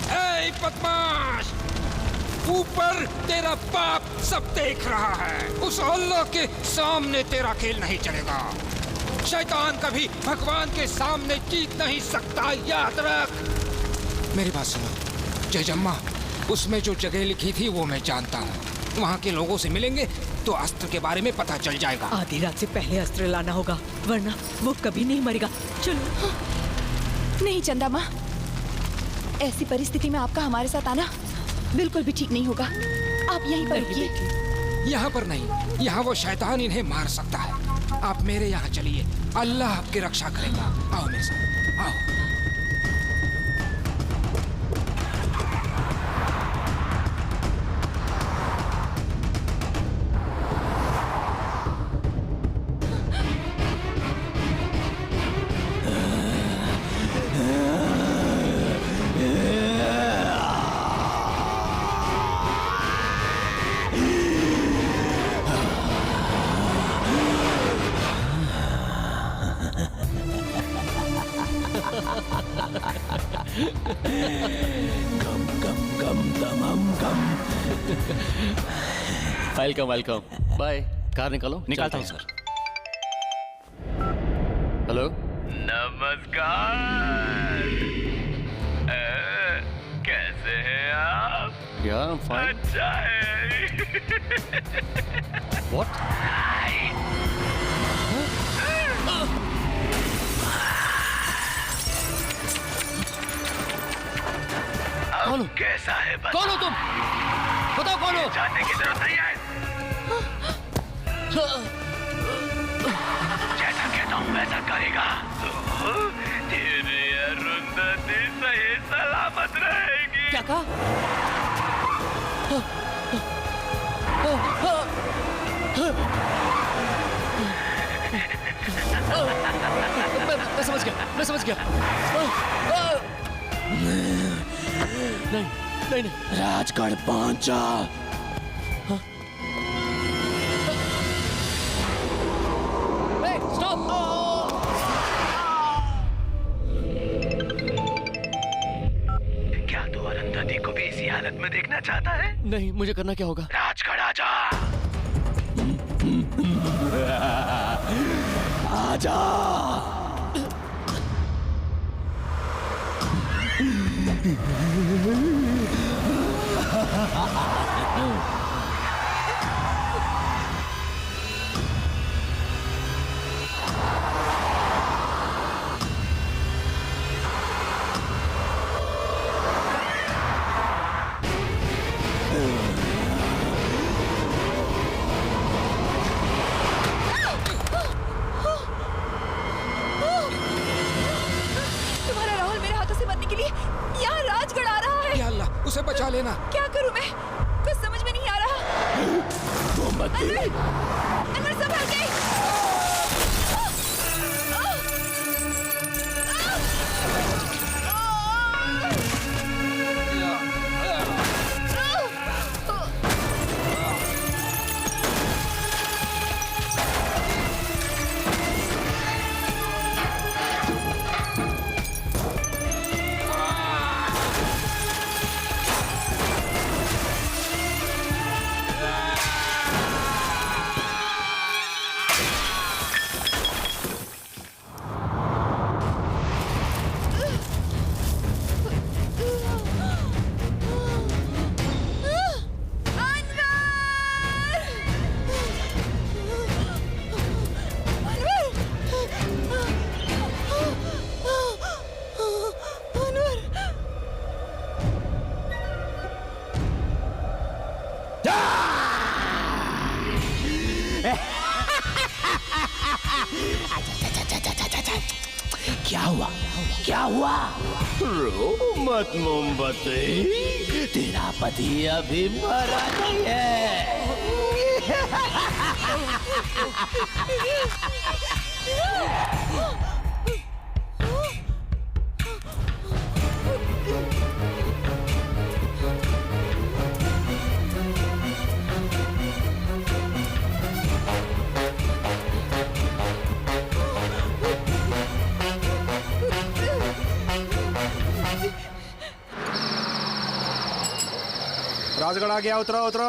ए बदमाश, ऊपर तेरा बाप सब देख रहा है। उस अल्लाह के सामने तेरा खेल नहीं चलेगा। शैतान कभी भगवान के सामने जीत नहीं सकता, याद रख। मेरी बात सुनो जयजम्मा, उसमें जो जगह लिखी थी वो मैं जानता हूँ। वहाँ के लोगों से मिलेंगे तो अस्त्र के बारे में पता चल जाएगा। आधी रात से पहले अस्त्र लाना होगा, वरना वो कभी नहीं मरेगा। चलो। नहीं चंदा माँ, ऐसी परिस्थिति में आपका हमारे साथ आना बिल्कुल भी ठीक नहीं होगा। आप यहीं पर रुकिए। यहाँ पर नहीं, यहाँ वो शैतान इन्हें मार सकता है। आप मेरे यहाँ चलिए, अल्लाह आपकी रक्षा करेगा। आओ मेरे साथ, आओ। Welcome welcome. बाय। कार निकालो। निकालता हूँ सर। हेलो। नमस्कार। कैसे हैं आप? या फाइन। अच्छा है। व्हाट? कौन हो? कैसा है? कौन हो तुम? बताओ कौन हो? जानने की जरूरत नहीं है। जैसा कहता हूँ वैसा करेगा। तेरी अरुंधति सही सलामत रहेगी। क्या कहा? मैं समझ गया, मैं समझ गया। नहीं नहीं नहीं। राजगढ़ पहुंच जा। स्टॉप। क्या तू अरुंधति को भी इसी हालत में देखना चाहता है? नहीं, मुझे करना क्या होगा? राजगढ़ आजा। आजा। उसे बचा लेना। क्या करूं मैं? कुछ समझ में नहीं आ रहा। अनवर, अनवर संभल के। क्या हुआ? क्या हुआ? रो मत मोमबत्ती, तेरा पति अभी मरा नहीं है। राजगढ़ आ गया, उतरो उतरो।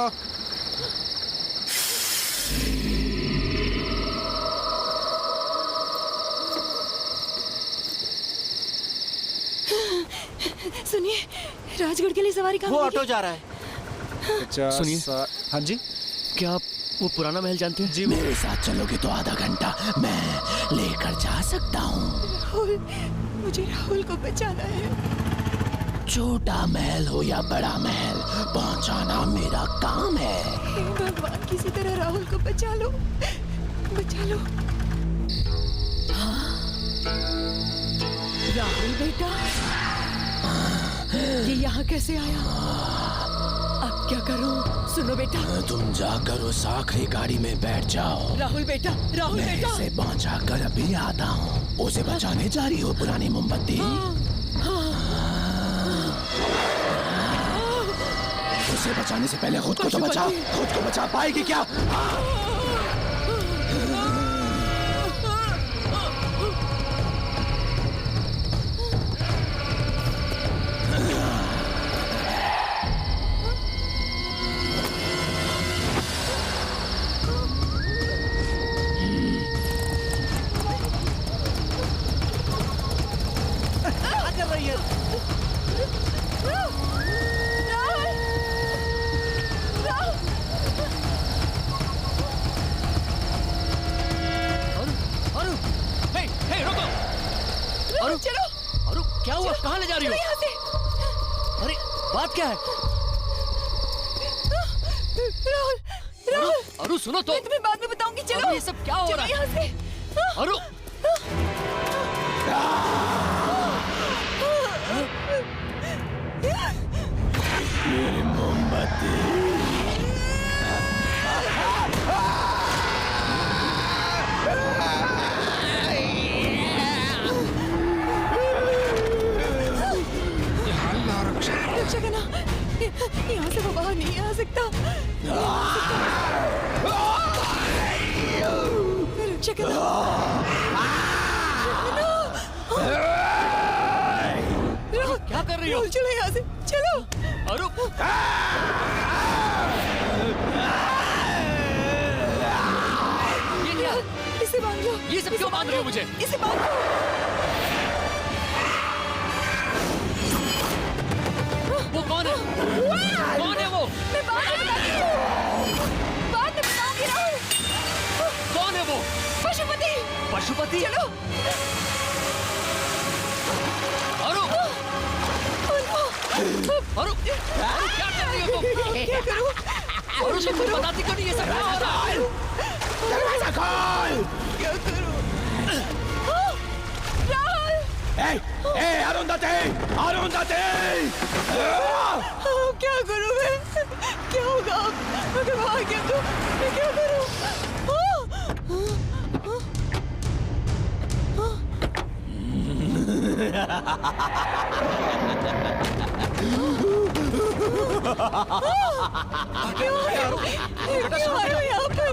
सुनिए, राजगढ़ के लिए सवारी कहाँ वो मिलेगी? ऑटो जा रहा है। अच्छा सुनिए। हाँ जी, क्या आप वो पुराना महल जानते हैं? जी, मेरे साथ चलोगे तो आधा घंटा मैं लेकर जा सकता हूँ। राहुल, मुझे राहुल को बचाना है। छोटा महल हो या बड़ा महल, पहुंचाना मेरा काम है। हे भगवान, किसी तरह राहुल को बचा लो, बचा लो। हाँ? राहुल बेटा, ये यहाँ कैसे आया? अब क्या करूं? सुनो बेटा, तुम जाकर उस आखिरी गाड़ी में बैठ जाओ। राहुल बेटा, राहुल मैं बेटा। इसे पहुंचा कर अभी आता हूँ। उसे बचाने जा रही हो पुरानी मोमबत्ती? उसे बचाने से पहले खुद को तो बचा। खुद को बचा पाएगी क्या? चलो। अरु, क्या हुआ? कहाँ ले जा रही हो? यहाँ से। अरे, बात क्या है? राहुल, राहुल। अरु सुनो तो। मैं तुम्हें बाद में बताऊंगी। चलो। अरु, ये सब क्या हो रहा है? यहाँ से। अरु। मेरी मोमबत्ती। रक्षा करना, यहाँ से वो बाहर नहीं आ सकता। रक्षा करना। क्या कर रही हो? चलो यहाँ से, चलो। अरु। ये क्या? इसे बांध लो। ये सब क्यों बांध रही हो मुझे? इसे बांध लो। वो कौन है? कौन है वो? मैं बाद में बताती हूँ। बाद में बताऊंगी राहुल। कौन है वो? पशुपति। पशुपति? चलो। अरु। अरु, क्या कर रही हो तुम? क्या करूं? अरु, तुम बताती क्यों नहीं ये सब क्या हो रहा है? दरवाजा खोल। क्या करूं? राहुल। अरुंधति! अरुंधति! अगर वो आ गया तो मैं क्या करूं? क्यों आए हो यहाँ पर?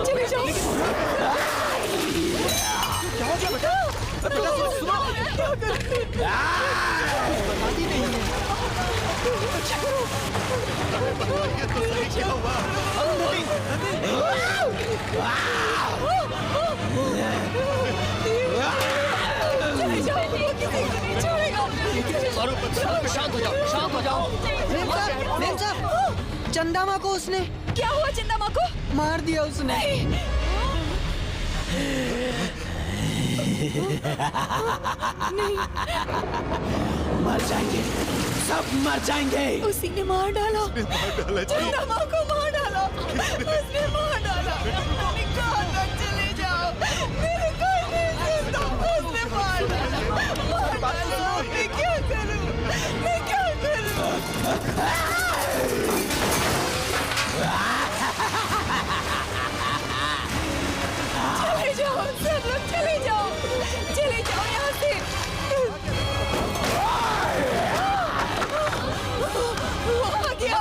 चले जाओ। क्या हो गया बेटा? बेटा सुनो। क्या करूं? बताती नहीं है। ये तो सही क्या हुआ? चले जाओ, वो किसी को नहीं छोड़ेगा। शांत हो जाओ, शांत हो जाओ। मेम साहब, चंदा माँ को उसने क्या हुआ? चंदा माँ को मार दिया उसने। मर जाएंगे, सब मर जाएंगे। उसी ने मार डाला। चंदा माँ को मार डाला। उसने मार डाला। मैंने कहा था चले जाओ। मेरे कहने से तो उसने मार डाला। मैं क्या करूं? मैं क्या करूं? चले जाओ, सब लोग चले जाओ। चले जाओ यहाँ से। वो आ गया।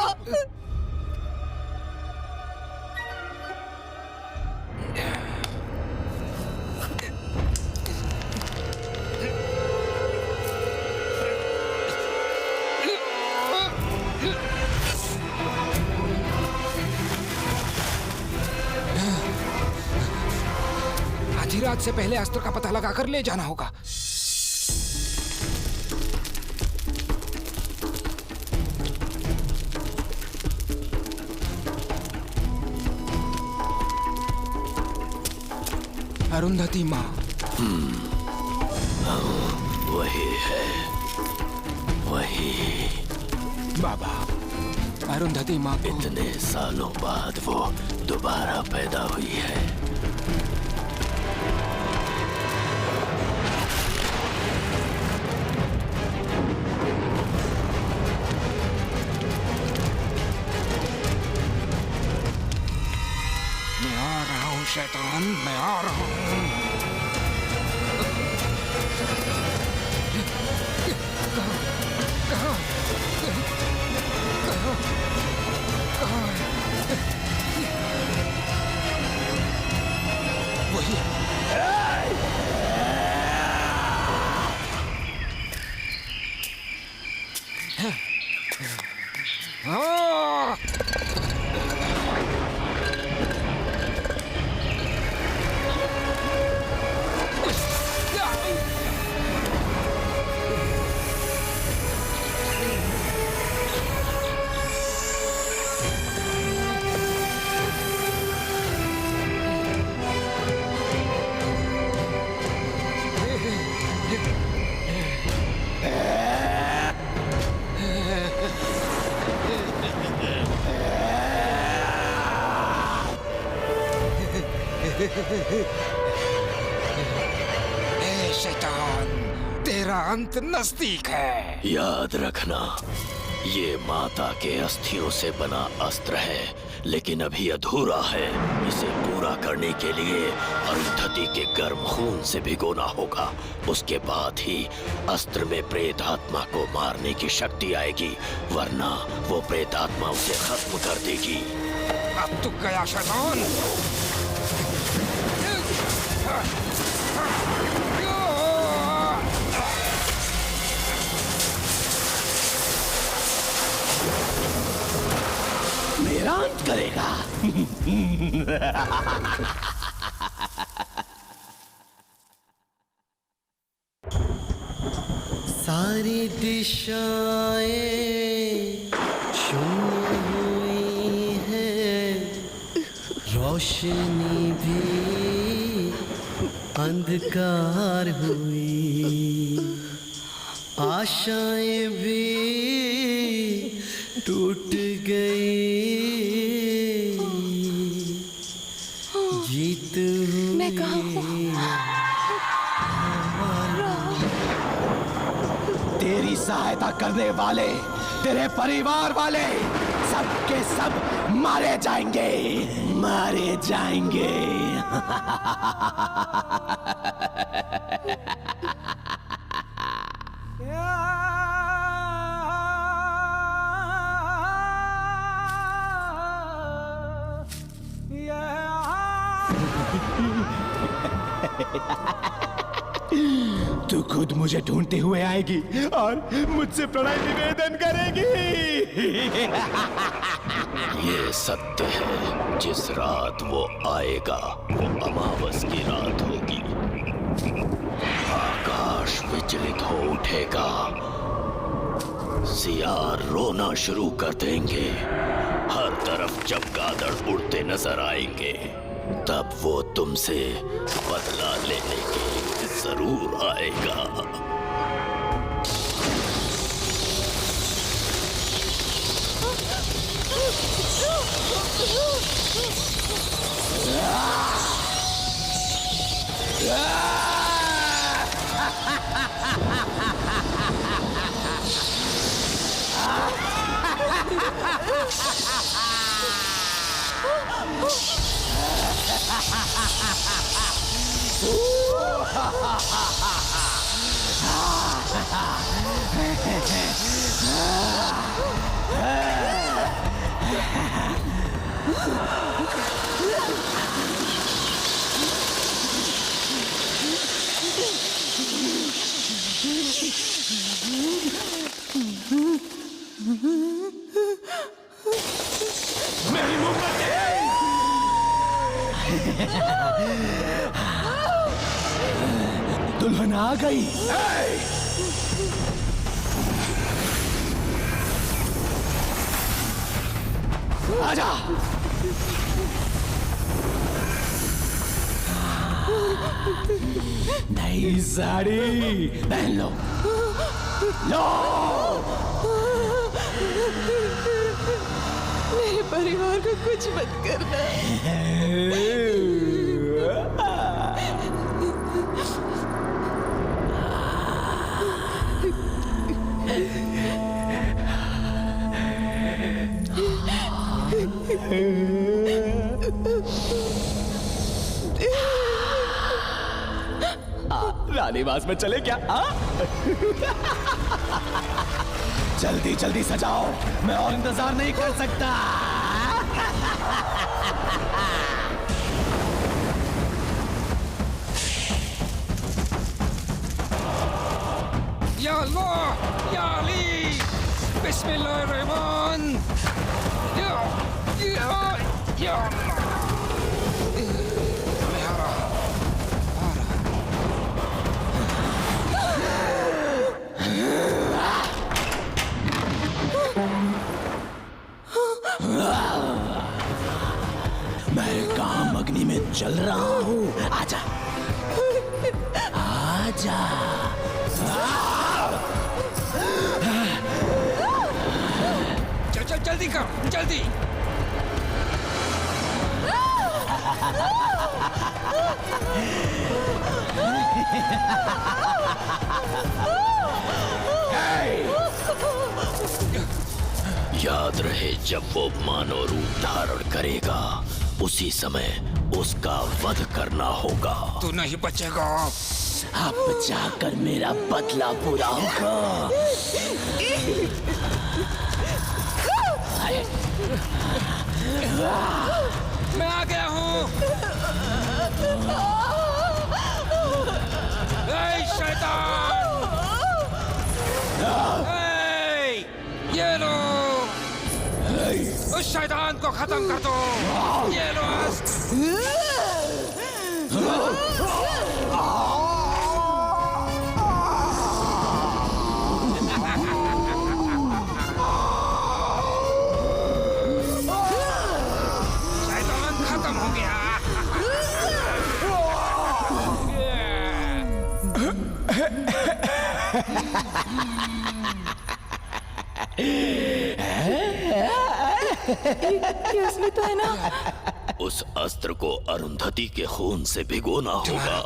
आधी रात से पहले अस्त्र का पता लगाकर ले जाना होगा। अरुंधति माँ। वही है, वही। बाबा, अरुंधति माँ को इतने सालों बाद वो दोबारा पैदा हुई है। मैं आ रहा हूँ शैतान, मैं आ रहा हूँ। कहाँ? वही। हाँ। ए शैतान, तेरा अंत नजदीक है। याद रखना, ये माता के अस्थियों से बना अस्त्र है, लेकिन अभी अधूरा है। इसे पूरा करने के लिए अरुंधति के गर्म खून से भिगोना होगा। उसके बाद ही अस्त्र में प्रेत आत्मा को मारने की शक्ति आएगी, वरना वो प्रेत आत्मा उसे खत्म कर देगी। अब तू गया शैतान। मेरा अंत करेगा। सारी दिशाएं शून्य हुई है, रोशनी भी अंधकार हुई, आशाएं भी टूट गई, जीत हुई। मैं कहाँ हूँ? तेरी सारी सहायता करने वाले, तेरे परिवार वाले, सब के सब मारे जाएंगे, मारे जाएंगे। तू खुद मुझे ढूंढते हुए आएगी और मुझसे प्रणय निवेदन करेगी। ये सत्य है, जिस रात वो आएगा वो अमावस की रात होगी। आकाश विचलित हो उठेगा, सियार रोना शुरू कर देंगे, हर तरफ चमगादड़ उड़ते नजर आएंगे। तब वो तुमसे बदला लेने के लिए जरूर आएगा। मेरी मोमबत्ती! दुल्हन आ गई। आजा। नई साड़ी पहन लो। लो। मेरे परिवार को कुछ मत करना। रानीवास में चले क्या? जल्दी जल्दी सजाओ, मैं और इंतजार नहीं कर सकता। या अल्लाह, या अली, बिस्मिल्लाहिर्रहमान, या अल्लाह। मैं आ रहा। मैं काम अग्नि में जल रहा हूँ। आजा, आजा। चल चल जल्दी कर, जल्दी। याद रहे, जब वो मानव रूप धारण करेगा उसी समय उसका वध करना होगा। तू नहीं बचेगा। अब जाकर मेरा बदला पूरा होगा। मैं आ गया हूँ। ए शैतान! ए, ये लो, उस शैतान को खत्म कर दो। ये लो। शैतान खत्म हो गया। ये असली तो है ना? उस अस्त्र को अरुंधति के खून से भिगोना होगा।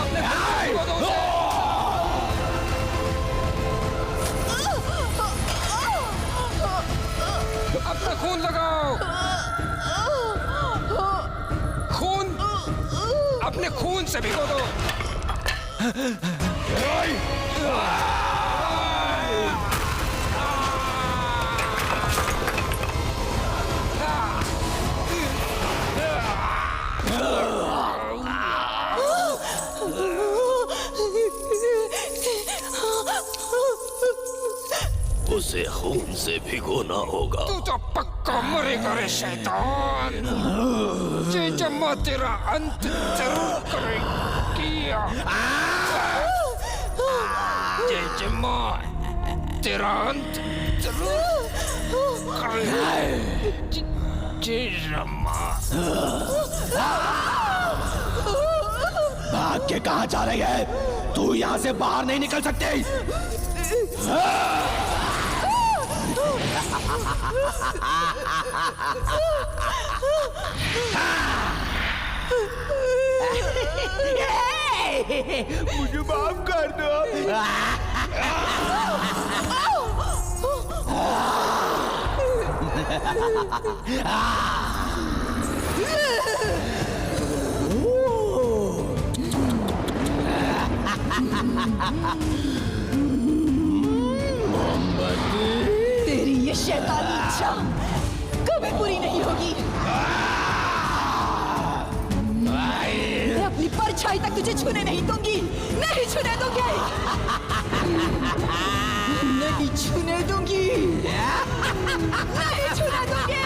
अपने से भिगो दो। उसे खून से भिगोना होगा। तू तो पक्का मरेगा रे शैतान। जयजम्मा तेरा अंत जरूर करेगी। जयजम्मा तेरा अंत जरूर करेगी। जयजम्मा भाग के कहाँ जा रही है? तू यहाँ से बाहर नहीं निकल सकती। मुझे माफ कर दो। तेरी ये शैतानी इच्छा कभी पूरी नहीं होगी। मैं अपनी परछाई तक तुझे छूने नहीं दूंगी, नहीं छूने दूंगी, नहीं छूने दूंगी, नहीं छूने दूंगी।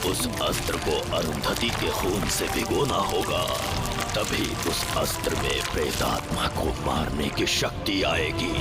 उस अस्त्र को अरुंधति के खून से भिगोना होगा, तभी उस अस्त्र में प्रेतात्मा को मारने की शक्ति आएगी।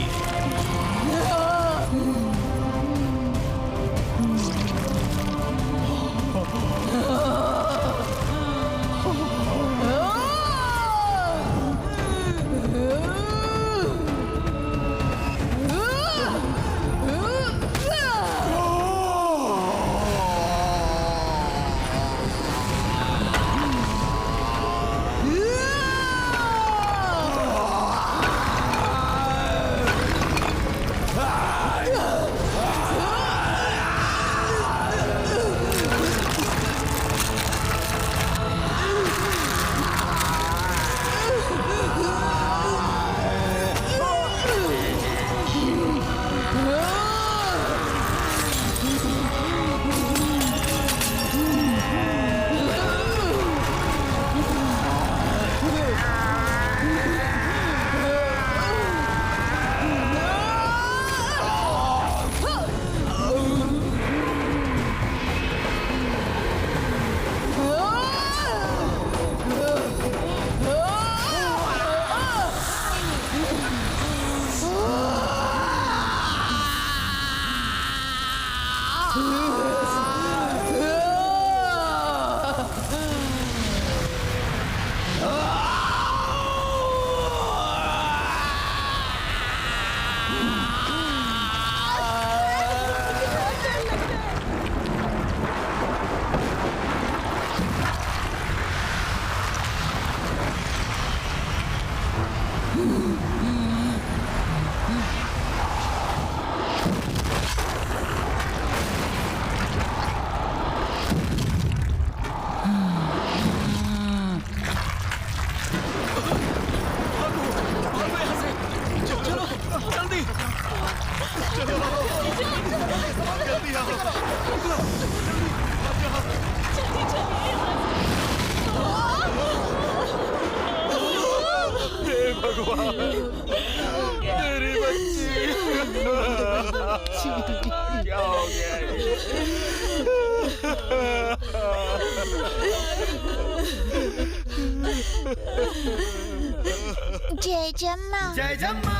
जय जम्मा जय जम्मा,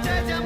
जय जम्मा।